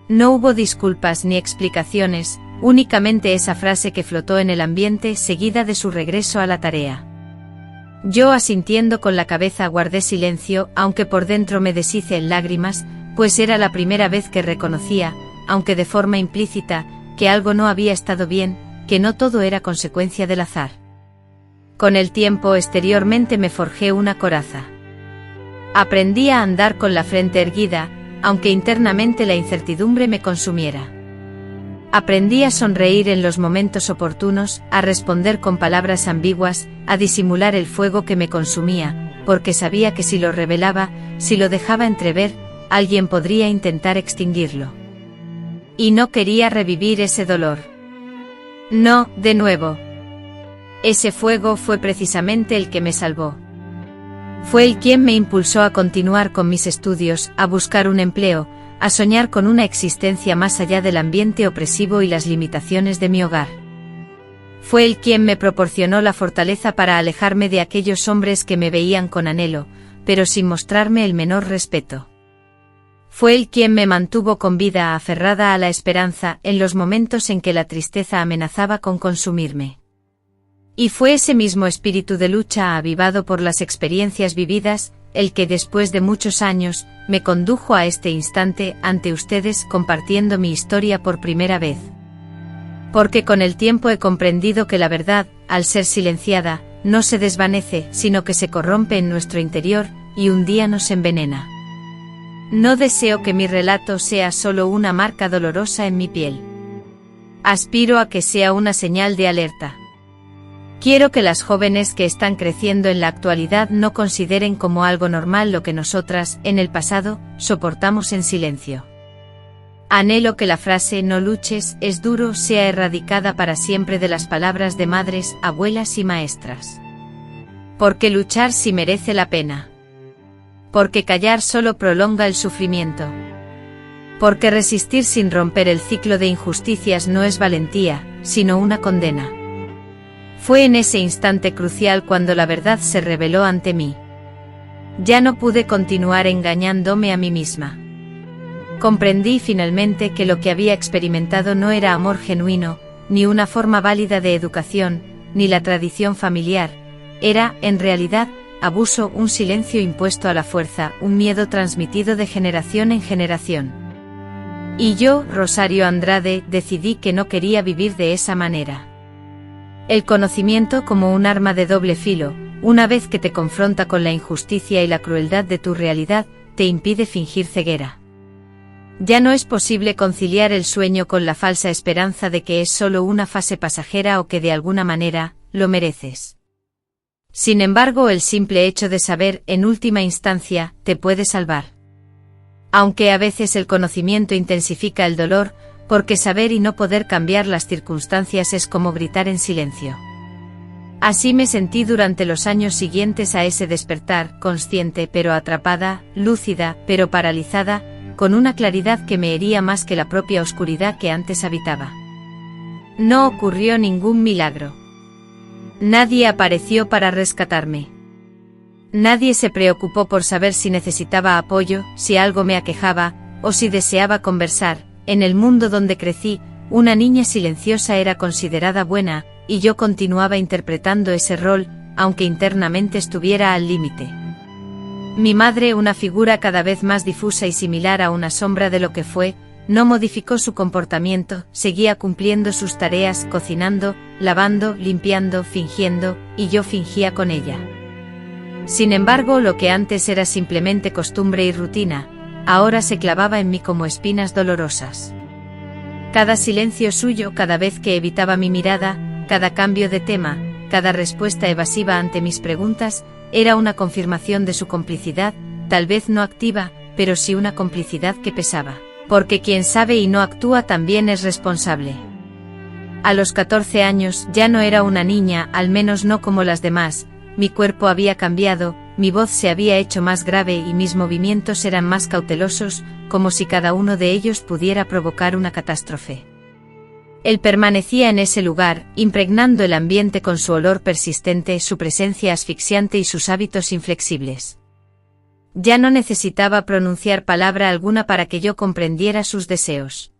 No hubo disculpas ni explicaciones, únicamente esa frase que flotó en el ambiente seguida de su regreso a la tarea. Yo, asintiendo con la cabeza, guardé silencio, aunque por dentro me deshice en lágrimas, pues era la primera vez que reconocía, aunque de forma implícita, que algo no había estado bien, que no todo era consecuencia del azar. Con el tiempo, exteriormente me forjé una coraza. Aprendí a andar con la frente erguida, aunque internamente la incertidumbre me consumiera. Aprendí a sonreír en los momentos oportunos, a responder con palabras ambiguas, a disimular el fuego que me consumía, porque sabía que si lo revelaba, si lo dejaba entrever, alguien podría intentar extinguirlo. Y no quería revivir ese dolor. No, de nuevo. Ese fuego fue precisamente el que me salvó. Fue el quien me impulsó a continuar con mis estudios, a buscar un empleo, a soñar con una existencia más allá del ambiente opresivo y las limitaciones de mi hogar. Fue el quien me proporcionó la fortaleza para alejarme de aquellos hombres que me veían con anhelo, pero sin mostrarme el menor respeto. Fue el quien me mantuvo con vida, aferrada a la esperanza, en los momentos en que la tristeza amenazaba con consumirme. Y fue ese mismo espíritu de lucha avivado por las experiencias vividas, el que después de muchos años, me condujo a este instante ante ustedes compartiendo mi historia por primera vez. Porque con el tiempo he comprendido que la verdad, al ser silenciada, no se desvanece, sino que se corrompe en nuestro interior, y un día nos envenena. No deseo que mi relato sea solo una marca dolorosa en mi piel. Aspiro a que sea una señal de alerta. Quiero que las jóvenes que están creciendo en la actualidad no consideren como algo normal lo que nosotras, en el pasado, soportamos en silencio. Anhelo que la frase "no luches, es duro" sea erradicada para siempre de las palabras de madres, abuelas y maestras. Porque luchar sí merece la pena. Porque callar solo prolonga el sufrimiento. Porque resistir sin romper el ciclo de injusticias no es valentía, sino una condena. Fue en ese instante crucial cuando la verdad se reveló ante mí. Ya no pude continuar engañándome a mí misma. Comprendí finalmente que lo que había experimentado no era amor genuino, ni una forma válida de educación, ni la tradición familiar. Era, en realidad, abuso, un silencio impuesto a la fuerza, un miedo transmitido de generación en generación. Y yo, Rosario Andrade, decidí que no quería vivir de esa manera. El conocimiento como un arma de doble filo, una vez que te confronta con la injusticia y la crueldad de tu realidad, te impide fingir ceguera. Ya no es posible conciliar el sueño con la falsa esperanza de que es solo una fase pasajera o que de alguna manera, lo mereces. Sin embargo, el simple hecho de saber, en última instancia, te puede salvar. Aunque a veces el conocimiento intensifica el dolor, porque saber y no poder cambiar las circunstancias es como gritar en silencio. Así me sentí durante los años siguientes a ese despertar, consciente pero atrapada, lúcida pero paralizada, con una claridad que me hería más que la propia oscuridad que antes habitaba. No ocurrió ningún milagro. Nadie apareció para rescatarme. Nadie se preocupó por saber si necesitaba apoyo, si algo me aquejaba, o si deseaba conversar. En el mundo donde crecí, una niña silenciosa era considerada buena, y yo continuaba interpretando ese rol, aunque internamente estuviera al límite. Mi madre, una figura cada vez más difusa y similar a una sombra de lo que fue, no modificó su comportamiento, seguía cumpliendo sus tareas, cocinando, lavando, limpiando, fingiendo, y yo fingía con ella. Sin embargo, lo que antes era simplemente costumbre y rutina, ahora se clavaba en mí como espinas dolorosas. Cada silencio suyo, cada vez que evitaba mi mirada, cada cambio de tema, cada respuesta evasiva ante mis preguntas, era una confirmación de su complicidad, tal vez no activa, pero sí una complicidad que pesaba. Porque quien sabe y no actúa también es responsable. A los 14 años ya no era una niña, al menos no como las demás. Mi cuerpo había cambiado, mi voz se había hecho más grave y mis movimientos eran más cautelosos, como si cada uno de ellos pudiera provocar una catástrofe. Él permanecía en ese lugar, impregnando el ambiente con su olor persistente, su presencia asfixiante y sus hábitos inflexibles. Ya no necesitaba pronunciar palabra alguna para que yo comprendiera sus deseos.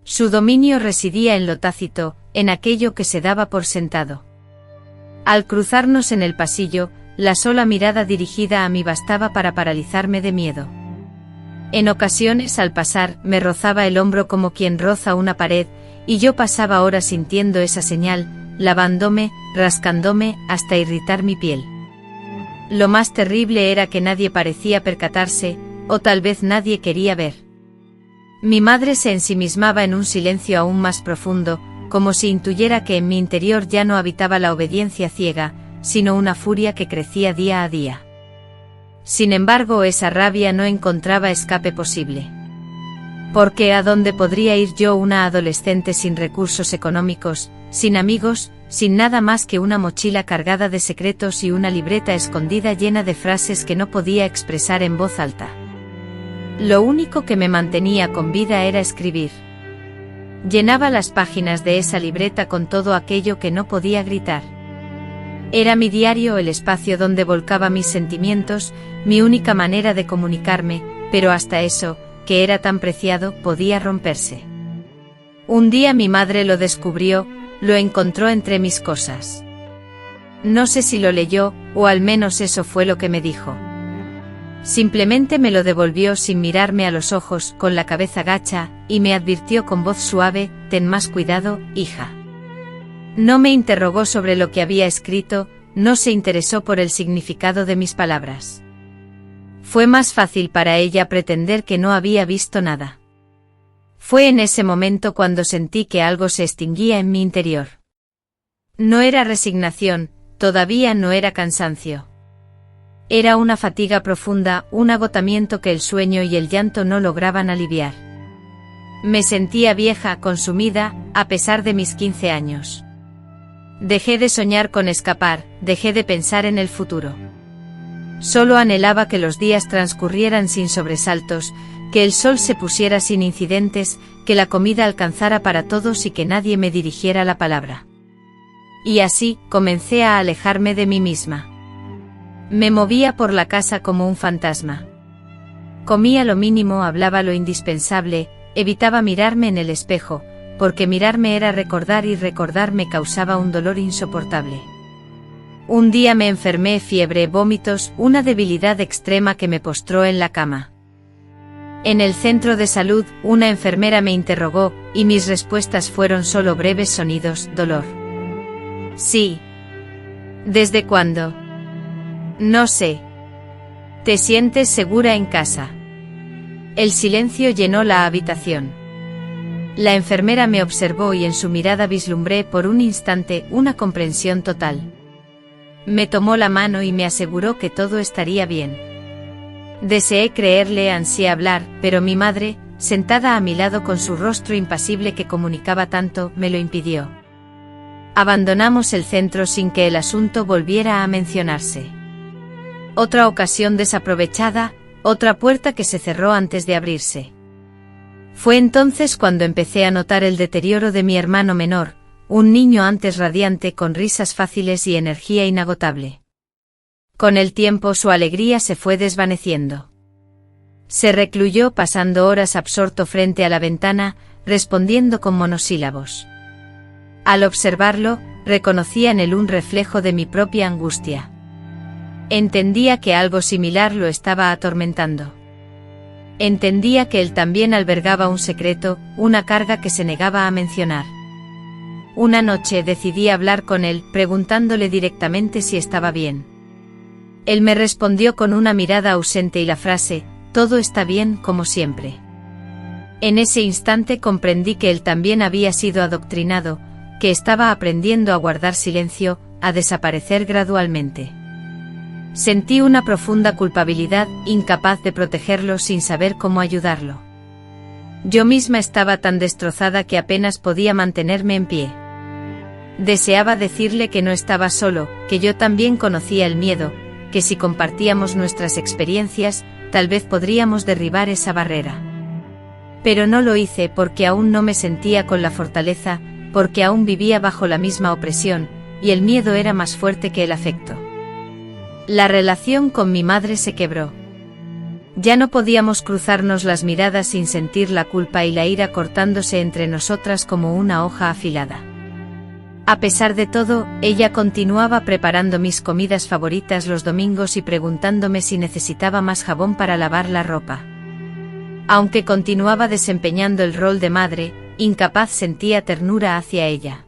Su dominio residía en lo tácito, en aquello que se daba por sentado. Al cruzarnos en el pasillo, la sola mirada dirigida a mí bastaba para paralizarme de miedo. En ocasiones, al pasar, me rozaba el hombro como quien roza una pared, y yo pasaba horas sintiendo esa señal, lavándome, rascándome, hasta irritar mi piel. Lo más terrible era que nadie parecía percatarse, o tal vez nadie quería ver. Mi madre se ensimismaba en un silencio aún más profundo, como si intuyera que en mi interior ya no habitaba la obediencia ciega, sino una furia que crecía día a día. Sin embargo, esa rabia no encontraba escape posible. Porque ¿a dónde podría ir yo, una adolescente sin recursos económicos, sin amigos, sin nada más que una mochila cargada de secretos y una libreta escondida llena de frases que no podía expresar en voz alta? Lo único que me mantenía con vida era escribir. Llenaba las páginas de esa libreta con todo aquello que no podía gritar. Era mi diario, el espacio donde volcaba mis sentimientos, mi única manera de comunicarme, pero hasta eso, que era tan preciado, podía romperse. Un día mi madre lo descubrió, lo encontró entre mis cosas. No sé si lo leyó, o al menos eso fue lo que me dijo. Simplemente me lo devolvió sin mirarme a los ojos, con la cabeza gacha, y me advirtió con voz suave: ten más cuidado, hija. No me interrogó sobre lo que había escrito, no se interesó por el significado de mis palabras. Fue más fácil para ella pretender que no había visto nada. Fue en ese momento cuando sentí que algo se extinguía en mi interior. No era resignación, todavía no era cansancio. Era una fatiga profunda, un agotamiento que el sueño y el llanto no lograban aliviar. Me sentía vieja, consumida, a pesar de mis 15 años. Dejé de soñar con escapar, dejé de pensar en el futuro. Solo anhelaba que los días transcurrieran sin sobresaltos, que el sol se pusiera sin incidentes, que la comida alcanzara para todos y que nadie me dirigiera la palabra. Y así, comencé a alejarme de mí misma. Me movía por la casa como un fantasma. Comía lo mínimo, hablaba lo indispensable, evitaba mirarme en el espejo, porque mirarme era recordar y recordar me causaba un dolor insoportable. Un día me enfermé, fiebre, vómitos, una debilidad extrema que me postró en la cama. En el centro de salud, una enfermera me interrogó, y mis respuestas fueron solo breves sonidos: dolor. Sí. ¿Desde cuándo? No sé. ¿Te sientes segura en casa? El silencio llenó la habitación. La enfermera me observó y en su mirada vislumbré por un instante una comprensión total. Me tomó la mano y me aseguró que todo estaría bien. Deseé creerle, ansié hablar, pero mi madre, sentada a mi lado con su rostro impasible que comunicaba tanto, me lo impidió. Abandonamos el centro sin que el asunto volviera a mencionarse. Otra ocasión desaprovechada, otra puerta que se cerró antes de abrirse. Fue entonces cuando empecé a notar el deterioro de mi hermano menor, un niño antes radiante con risas fáciles y energía inagotable. Con el tiempo su alegría se fue desvaneciendo. Se recluyó pasando horas absorto frente a la ventana, respondiendo con monosílabos. Al observarlo, reconocía en él un reflejo de mi propia angustia. Entendía que algo similar lo estaba atormentando. Entendía que él también albergaba un secreto, una carga que se negaba a mencionar. Una noche decidí hablar con él, preguntándole directamente si estaba bien. Él me respondió con una mirada ausente y la frase: todo está bien como siempre. En ese instante comprendí que él también había sido adoctrinado, que estaba aprendiendo a guardar silencio, a desaparecer gradualmente. Sentí una profunda culpabilidad, incapaz de protegerlo sin saber cómo ayudarlo. Yo misma estaba tan destrozada que apenas podía mantenerme en pie. Deseaba decirle que no estaba solo, que yo también conocía el miedo, que si compartíamos nuestras experiencias, tal vez podríamos derribar esa barrera. Pero no lo hice porque aún no me sentía con la fortaleza, porque aún vivía bajo la misma opresión, y el miedo era más fuerte que el afecto. La relación con mi madre se quebró. Ya no podíamos cruzarnos las miradas sin sentir la culpa y la ira cortándose entre nosotras como una hoja afilada. A pesar de todo, ella continuaba preparando mis comidas favoritas los domingos y preguntándome si necesitaba más jabón para lavar la ropa. Aunque continuaba desempeñando el rol de madre, incapaz sentía ternura hacia ella.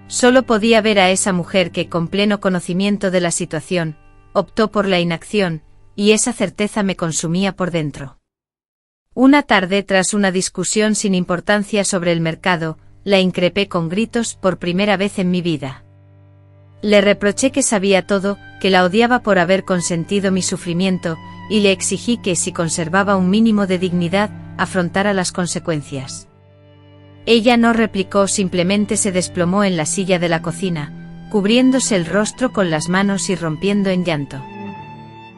Solo podía ver a esa mujer que, con pleno conocimiento de la situación, optó por la inacción, y esa certeza me consumía por dentro. Una tarde, tras una discusión sin importancia sobre el mercado, la increpé con gritos por primera vez en mi vida. Le reproché que sabía todo, que la odiaba por haber consentido mi sufrimiento, y le exigí que, si conservaba un mínimo de dignidad, afrontara las consecuencias. Ella no replicó, simplemente se desplomó en la silla de la cocina, cubriéndose el rostro con las manos y rompiendo en llanto.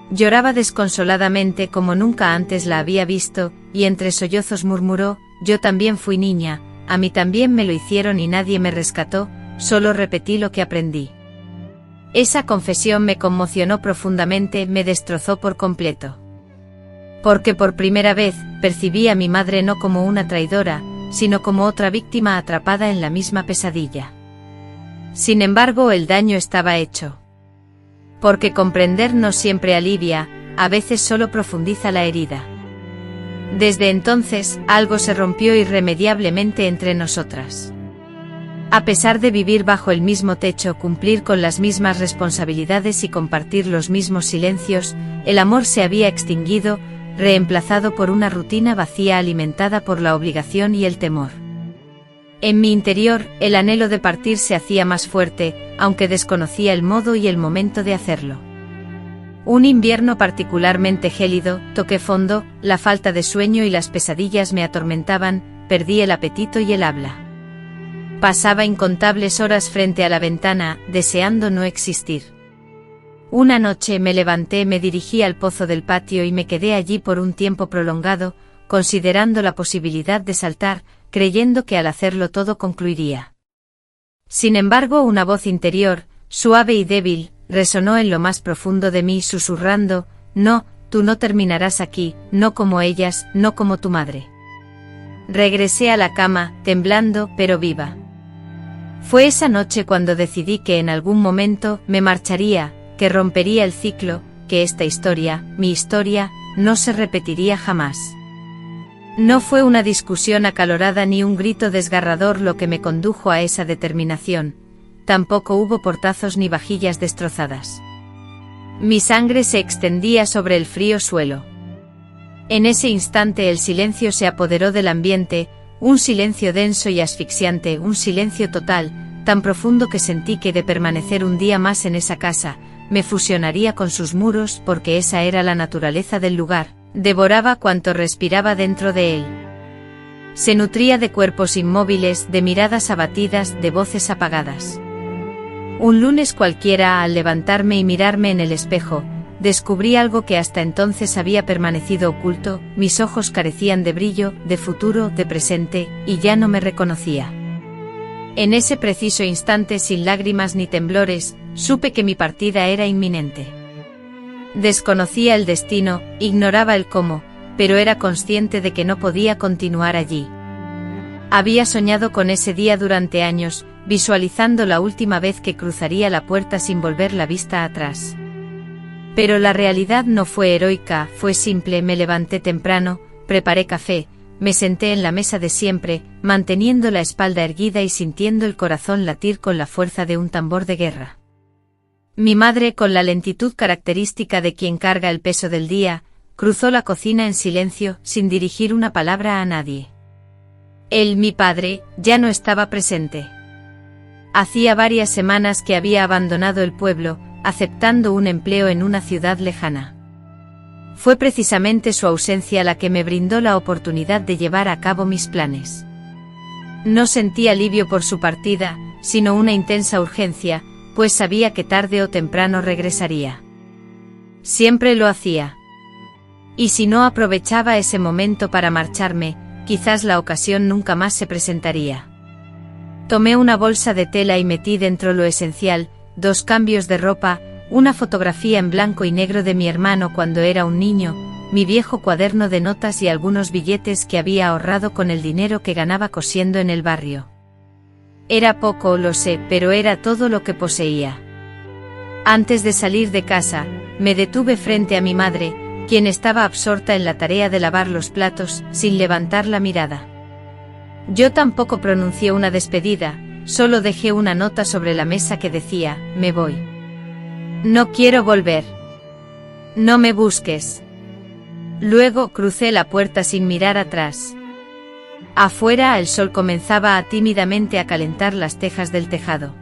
Lloraba desconsoladamente como nunca antes la había visto, y entre sollozos murmuró: yo también fui niña, a mí también me lo hicieron y nadie me rescató, solo repetí lo que aprendí. Esa confesión me conmocionó profundamente, me destrozó por completo. Porque por primera vez, percibí a mi madre no como una traidora, sino como otra víctima atrapada en la misma pesadilla. Sin embargo, el daño estaba hecho. Porque comprender no siempre alivia, a veces solo profundiza la herida. Desde entonces, algo se rompió irremediablemente entre nosotras. A pesar de vivir bajo el mismo techo, cumplir con las mismas responsabilidades y compartir los mismos silencios, el amor se había extinguido, reemplazado por una rutina vacía alimentada por la obligación y el temor. En mi interior, el anhelo de partir se hacía más fuerte, aunque desconocía el modo y el momento de hacerlo. Un invierno particularmente gélido, toqué fondo, la falta de sueño y las pesadillas me atormentaban, perdí el apetito y el habla. Pasaba incontables horas frente a la ventana, deseando no existir. Una noche me levanté, me dirigí al pozo del patio y me quedé allí por un tiempo prolongado, considerando la posibilidad de saltar, creyendo que al hacerlo todo concluiría. Sin embargo, una voz interior, suave y débil, resonó en lo más profundo de mí susurrando: no, tú no terminarás aquí, no como ellas, no como tu madre. Regresé a la cama, temblando, pero viva. Fue esa noche cuando decidí que en algún momento me marcharía, que rompería el ciclo, que esta historia, mi historia, no se repetiría jamás. No fue una discusión acalorada ni un grito desgarrador lo que me condujo a esa determinación, tampoco hubo portazos ni vajillas destrozadas. Mi sangre se extendía sobre el frío suelo. En ese instante el silencio se apoderó del ambiente, un silencio denso y asfixiante, un silencio total, tan profundo que sentí que de permanecer un día más en esa casa, me fusionaría con sus muros porque esa era la naturaleza del lugar, devoraba cuanto respiraba dentro de él. Se nutría de cuerpos inmóviles, de miradas abatidas, de voces apagadas. Un lunes cualquiera, al levantarme y mirarme en el espejo, descubrí algo que hasta entonces había permanecido oculto, mis ojos carecían de brillo, de futuro, de presente, y ya no me reconocía. En ese preciso instante, sin lágrimas ni temblores, supe que mi partida era inminente. Desconocía el destino, ignoraba el cómo, pero era consciente de que no podía continuar allí. Había soñado con ese día durante años, visualizando la última vez que cruzaría la puerta sin volver la vista atrás. Pero la realidad no fue heroica, fue simple. Me levanté temprano, preparé café, me senté en la mesa de siempre, manteniendo la espalda erguida y sintiendo el corazón latir con la fuerza de un tambor de guerra. Mi madre, con la lentitud característica de quien carga el peso del día, cruzó la cocina en silencio, sin dirigir una palabra a nadie. Él, mi padre, ya no estaba presente. Hacía varias semanas que había abandonado el pueblo, aceptando un empleo en una ciudad lejana. Fue precisamente su ausencia la que me brindó la oportunidad de llevar a cabo mis planes. No sentí alivio por su partida, sino una intensa urgencia, pues sabía que tarde o temprano regresaría. Siempre lo hacía. Y si no aprovechaba ese momento para marcharme, quizás la ocasión nunca más se presentaría. Tomé una bolsa de tela y metí dentro lo esencial: 2 cambios de ropa, una fotografía en blanco y negro de mi hermano cuando era un niño, mi viejo cuaderno de notas y algunos billetes que había ahorrado con el dinero que ganaba cosiendo en el barrio. Era poco, lo sé, pero era todo lo que poseía. Antes de salir de casa, me detuve frente a mi madre, quien estaba absorta en la tarea de lavar los platos, sin levantar la mirada. Yo tampoco pronuncié una despedida, solo dejé una nota sobre la mesa que decía: me voy. No quiero volver. No me busques. Luego crucé la puerta sin mirar atrás. Afuera el sol comenzaba tímidamente a calentar las tejas del tejado.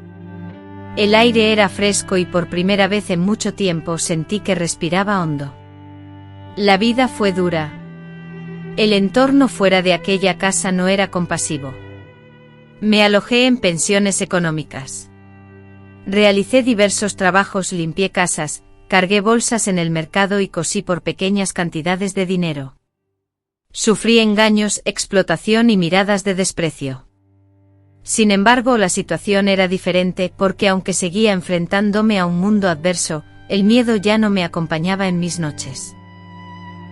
El aire era fresco y por primera vez en mucho tiempo sentí que respiraba hondo. La vida fue dura. El entorno fuera de aquella casa no era compasivo. Me alojé en pensiones económicas. Realicé diversos trabajos, limpié casas, cargué bolsas en el mercado y cosí por pequeñas cantidades de dinero. Sufrí engaños, explotación y miradas de desprecio. Sin embargo, la situación era diferente porque aunque seguía enfrentándome a un mundo adverso, el miedo ya no me acompañaba en mis noches.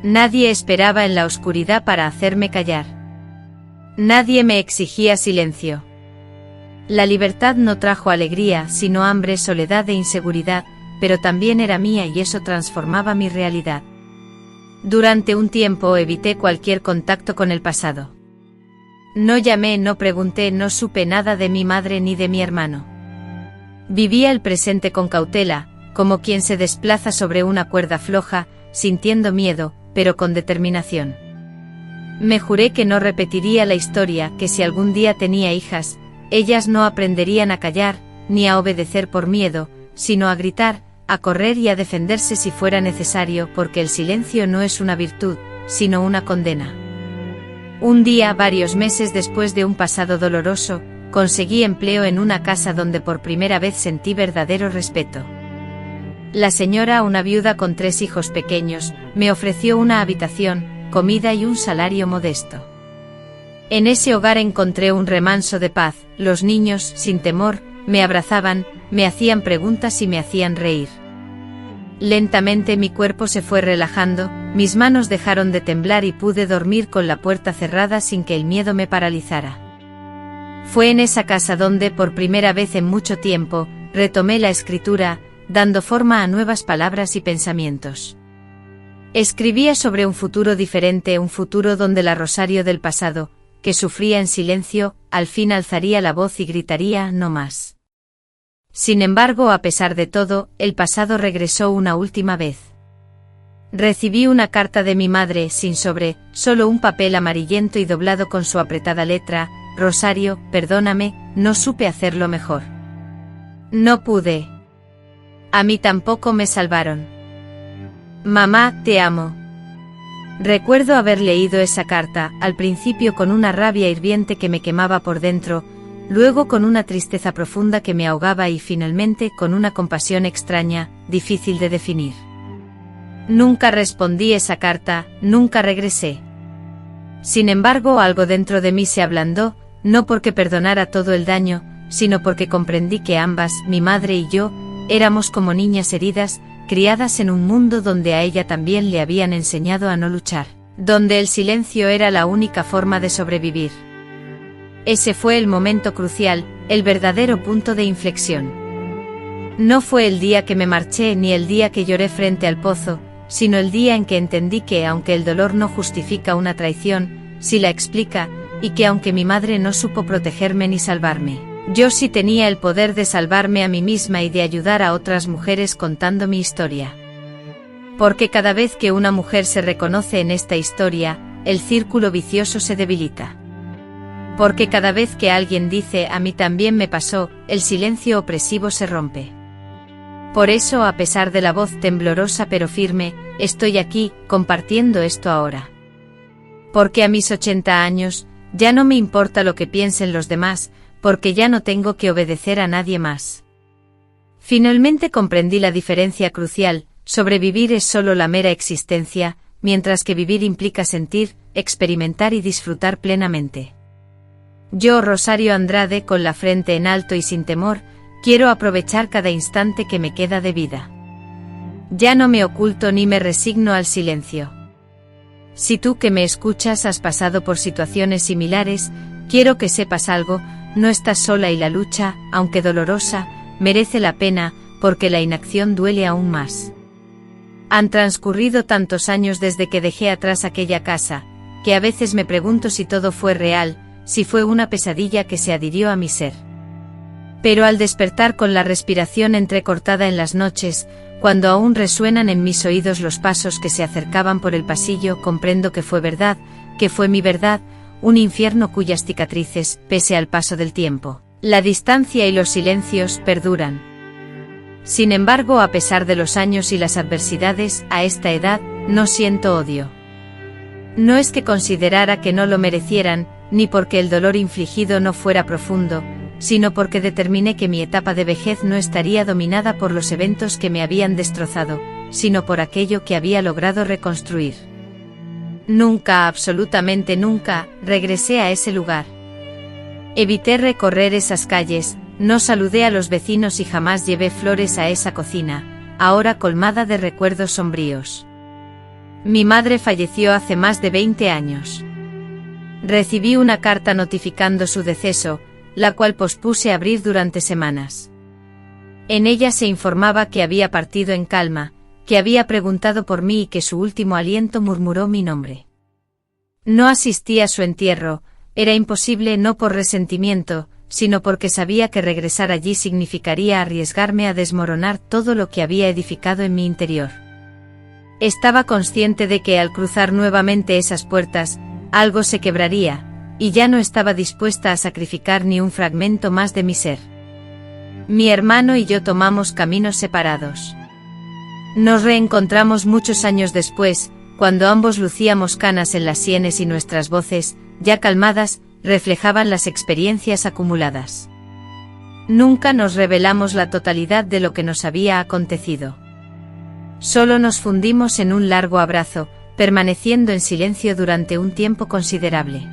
Nadie esperaba en la oscuridad para hacerme callar. Nadie me exigía silencio. La libertad no trajo alegría, sino hambre, soledad e inseguridad, pero también era mía y eso transformaba mi realidad. Durante un tiempo evité cualquier contacto con el pasado. No llamé, no pregunté, no supe nada de mi madre ni de mi hermano. Vivía el presente con cautela, como quien se desplaza sobre una cuerda floja, sintiendo miedo, pero con determinación. Me juré que no repetiría la historia, que si algún día tenía hijas, ellas no aprenderían a callar, ni a obedecer por miedo, sino a gritar, a correr y a defenderse si fuera necesario, porque el silencio no es una virtud, sino una condena. Un día, varios meses después de un pasado doloroso, conseguí empleo en una casa donde por primera vez sentí verdadero respeto. La señora, una viuda con 3 hijos pequeños, me ofreció una habitación, comida y un salario modesto. En ese hogar encontré un remanso de paz, los niños, sin temor, me abrazaban, me hacían preguntas y me hacían reír. Lentamente mi cuerpo se fue relajando, mis manos dejaron de temblar y pude dormir con la puerta cerrada sin que el miedo me paralizara. Fue en esa casa donde, por primera vez en mucho tiempo, retomé la escritura, dando forma a nuevas palabras y pensamientos. Escribía sobre un futuro diferente, un futuro donde la Rosario del pasado, que sufría en silencio, al fin alzaría la voz y gritaría no más. Sin embargo, a pesar de todo, el pasado regresó una última vez. Recibí una carta de mi madre, sin sobre, solo un papel amarillento y doblado con su apretada letra: Rosario, perdóname, no supe hacerlo mejor. No pude. A mí tampoco me salvaron. Mamá, te amo. Recuerdo haber leído esa carta, al principio con una rabia hirviente que me quemaba por dentro, luego con una tristeza profunda que me ahogaba y finalmente con una compasión extraña, difícil de definir. Nunca respondí esa carta, nunca regresé. Sin embargo, algo dentro de mí se ablandó, no porque perdonara todo el daño, sino porque comprendí que ambas, mi madre y yo, éramos como niñas heridas, criadas en un mundo donde a ella también le habían enseñado a no luchar, donde el silencio era la única forma de sobrevivir. Ese fue el momento crucial, el verdadero punto de inflexión. No fue el día que me marché ni el día que lloré frente al pozo, sino el día en que entendí que aunque el dolor no justifica una traición, sí la explica, y que aunque mi madre no supo protegerme ni salvarme, yo sí tenía el poder de salvarme a mí misma y de ayudar a otras mujeres contando mi historia. Porque cada vez que una mujer se reconoce en esta historia, el círculo vicioso se debilita. Porque cada vez que alguien dice a mí también me pasó, el silencio opresivo se rompe. Por eso, a pesar de la voz temblorosa pero firme, estoy aquí, compartiendo esto ahora. Porque a mis 80 años, ya no me importa lo que piensen los demás, porque ya no tengo que obedecer a nadie más. Finalmente comprendí la diferencia crucial: sobrevivir es solo la mera existencia, mientras que vivir implica sentir, experimentar y disfrutar plenamente. Yo, Rosario Andrade, con la frente en alto y sin temor, quiero aprovechar cada instante que me queda de vida. Ya no me oculto ni me resigno al silencio. Si tú que me escuchas has pasado por situaciones similares, quiero que sepas algo: no estás sola y la lucha, aunque dolorosa, merece la pena, porque la inacción duele aún más. Han transcurrido tantos años desde que dejé atrás aquella casa, que a veces me pregunto si todo fue real, si fue una pesadilla que se adhirió a mi ser. Pero al despertar con la respiración entrecortada en las noches, cuando aún resuenan en mis oídos los pasos que se acercaban por el pasillo, comprendo que fue verdad, que fue mi verdad, un infierno cuyas cicatrices, pese al paso del tiempo, la distancia y los silencios, perduran. Sin embargo, a pesar de los años y las adversidades, a esta edad, no siento odio. No es que considerara que no lo merecieran, ni porque el dolor infligido no fuera profundo, sino porque determiné que mi etapa de vejez no estaría dominada por los eventos que me habían destrozado, sino por aquello que había logrado reconstruir. Nunca, absolutamente nunca, regresé a ese lugar. Evité recorrer esas calles, no saludé a los vecinos y jamás llevé flores a esa cocina, ahora colmada de recuerdos sombríos. Mi madre falleció hace más de 20 años. Recibí una carta notificando su deceso, la cual pospuse abrir durante semanas. En ella se informaba que había partido en calma, que había preguntado por mí y que su último aliento murmuró mi nombre. No asistí a su entierro, era imposible no por resentimiento, sino porque sabía que regresar allí significaría arriesgarme a desmoronar todo lo que había edificado en mi interior. Estaba consciente de que al cruzar nuevamente esas puertas, algo se quebraría, y ya no estaba dispuesta a sacrificar ni un fragmento más de mi ser. Mi hermano y yo tomamos caminos separados. Nos reencontramos muchos años después, cuando ambos lucíamos canas en las sienes y nuestras voces, ya calmadas, reflejaban las experiencias acumuladas. Nunca nos revelamos la totalidad de lo que nos había acontecido. Solo nos fundimos en un largo abrazo, permaneciendo en silencio durante un tiempo considerable.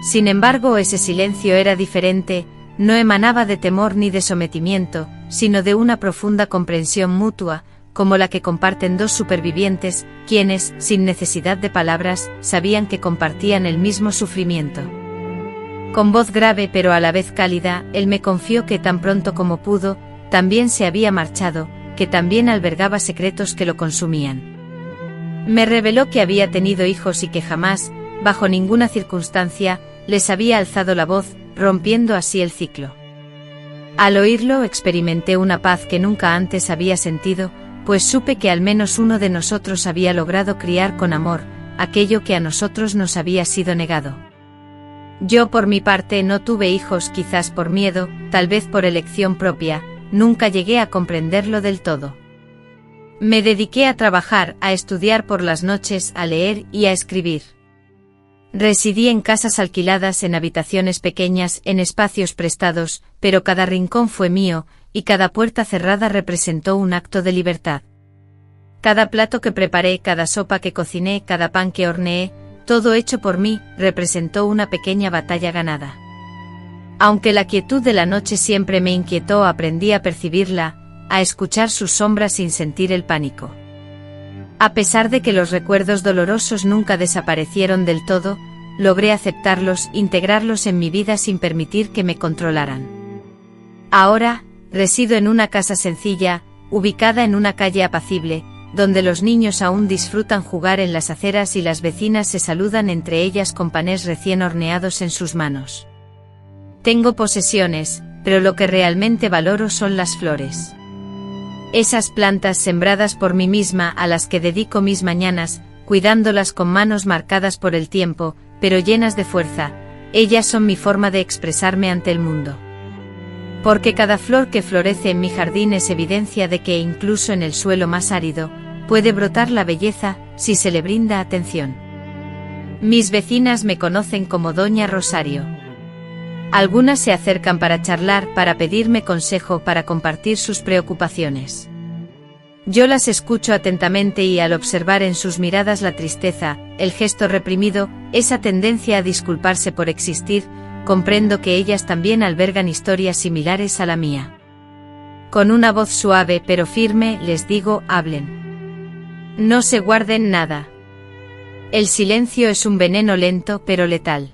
Sin embargo, ese silencio era diferente, no emanaba de temor ni de sometimiento, sino de una profunda comprensión mutua, como la que comparten dos supervivientes, quienes, sin necesidad de palabras, sabían que compartían el mismo sufrimiento. Con voz grave pero a la vez cálida, él me confió que tan pronto como pudo, también se había marchado, que también albergaba secretos que lo consumían. Me reveló que había tenido hijos y que jamás, bajo ninguna circunstancia, les había alzado la voz, rompiendo así el ciclo. Al oírlo experimenté una paz que nunca antes había sentido, pues supe que al menos uno de nosotros había logrado criar con amor aquello que a nosotros nos había sido negado. Yo por mi parte no tuve hijos, quizás por miedo, tal vez por elección propia, nunca llegué a comprenderlo del todo. Me dediqué a trabajar, a estudiar por las noches, a leer y a escribir. Residí en casas alquiladas, en habitaciones pequeñas, en espacios prestados, pero cada rincón fue mío, y cada puerta cerrada representó un acto de libertad. Cada plato que preparé, cada sopa que cociné, cada pan que horneé, todo hecho por mí, representó una pequeña batalla ganada. Aunque la quietud de la noche siempre me inquietó, aprendí a percibirla, a escuchar sus sombras sin sentir el pánico. A pesar de que los recuerdos dolorosos nunca desaparecieron del todo, logré aceptarlos, integrarlos en mi vida sin permitir que me controlaran. Ahora, resido en una casa sencilla, ubicada en una calle apacible, donde los niños aún disfrutan jugar en las aceras y las vecinas se saludan entre ellas con panés recién horneados en sus manos. Tengo posesiones, pero lo que realmente valoro son las flores. Esas plantas sembradas por mí misma a las que dedico mis mañanas, cuidándolas con manos marcadas por el tiempo, pero llenas de fuerza, ellas son mi forma de expresarme ante el mundo. Porque cada flor que florece en mi jardín es evidencia de que incluso en el suelo más árido, puede brotar la belleza, si se le brinda atención. Mis vecinas me conocen como Doña Rosario. Algunas se acercan para charlar, para pedirme consejo, para compartir sus preocupaciones. Yo las escucho atentamente y al observar en sus miradas la tristeza, el gesto reprimido, esa tendencia a disculparse por existir, comprendo que ellas también albergan historias similares a la mía. Con una voz suave pero firme les digo, hablen. No se guarden nada. El silencio es un veneno lento pero letal.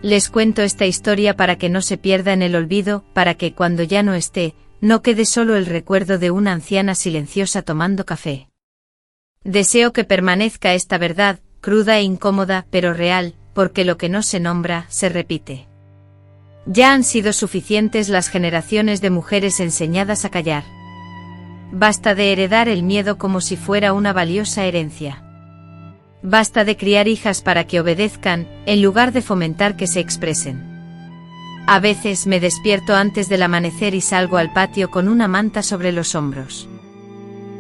Les cuento esta historia para que no se pierda en el olvido, para que cuando ya no esté, no quede solo el recuerdo de una anciana silenciosa tomando café. Deseo que permanezca esta verdad, cruda e incómoda, pero real, porque lo que no se nombra, se repite. Ya han sido suficientes las generaciones de mujeres enseñadas a callar. Basta de heredar el miedo como si fuera una valiosa herencia. Basta de criar hijas para que obedezcan, en lugar de fomentar que se expresen. A veces me despierto antes del amanecer y salgo al patio con una manta sobre los hombros.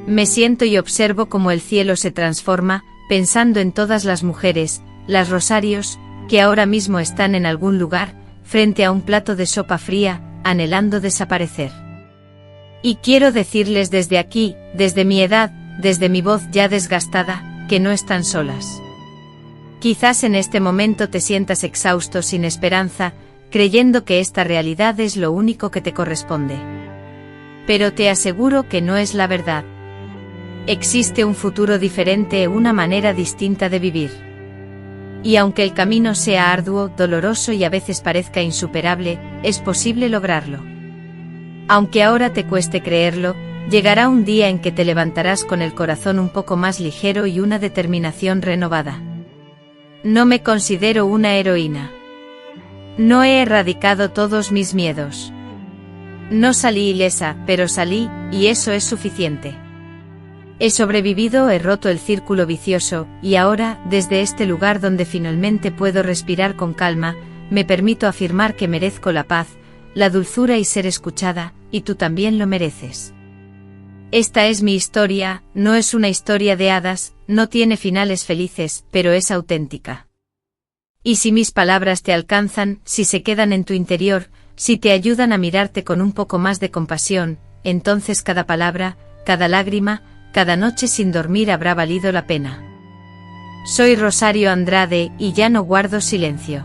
Me siento y observo cómo el cielo se transforma, pensando en todas las mujeres, las Rosarios, que ahora mismo están en algún lugar, frente a un plato de sopa fría, anhelando desaparecer. Y quiero decirles desde aquí, desde mi edad, desde mi voz ya desgastada, que no están solas. Quizás en este momento te sientas exhausto, sin esperanza, creyendo que esta realidad es lo único que te corresponde. Pero te aseguro que no es la verdad. Existe un futuro diferente, una manera distinta de vivir. Y aunque el camino sea arduo, doloroso y a veces parezca insuperable, es posible lograrlo. Aunque ahora te cueste creerlo, llegará un día en que te levantarás con el corazón un poco más ligero y una determinación renovada. No me considero una heroína. No he erradicado todos mis miedos. No salí ilesa, pero salí, y eso es suficiente. He sobrevivido, he roto el círculo vicioso, y ahora, desde este lugar donde finalmente puedo respirar con calma, me permito afirmar que merezco la paz, la dulzura y ser escuchada, y tú también lo mereces. Esta es mi historia, no es una historia de hadas, no tiene finales felices, pero es auténtica. Y si mis palabras te alcanzan, si se quedan en tu interior, si te ayudan a mirarte con un poco más de compasión, entonces cada palabra, cada lágrima, cada noche sin dormir habrá valido la pena. Soy Rosario Andrade y ya no guardo silencio.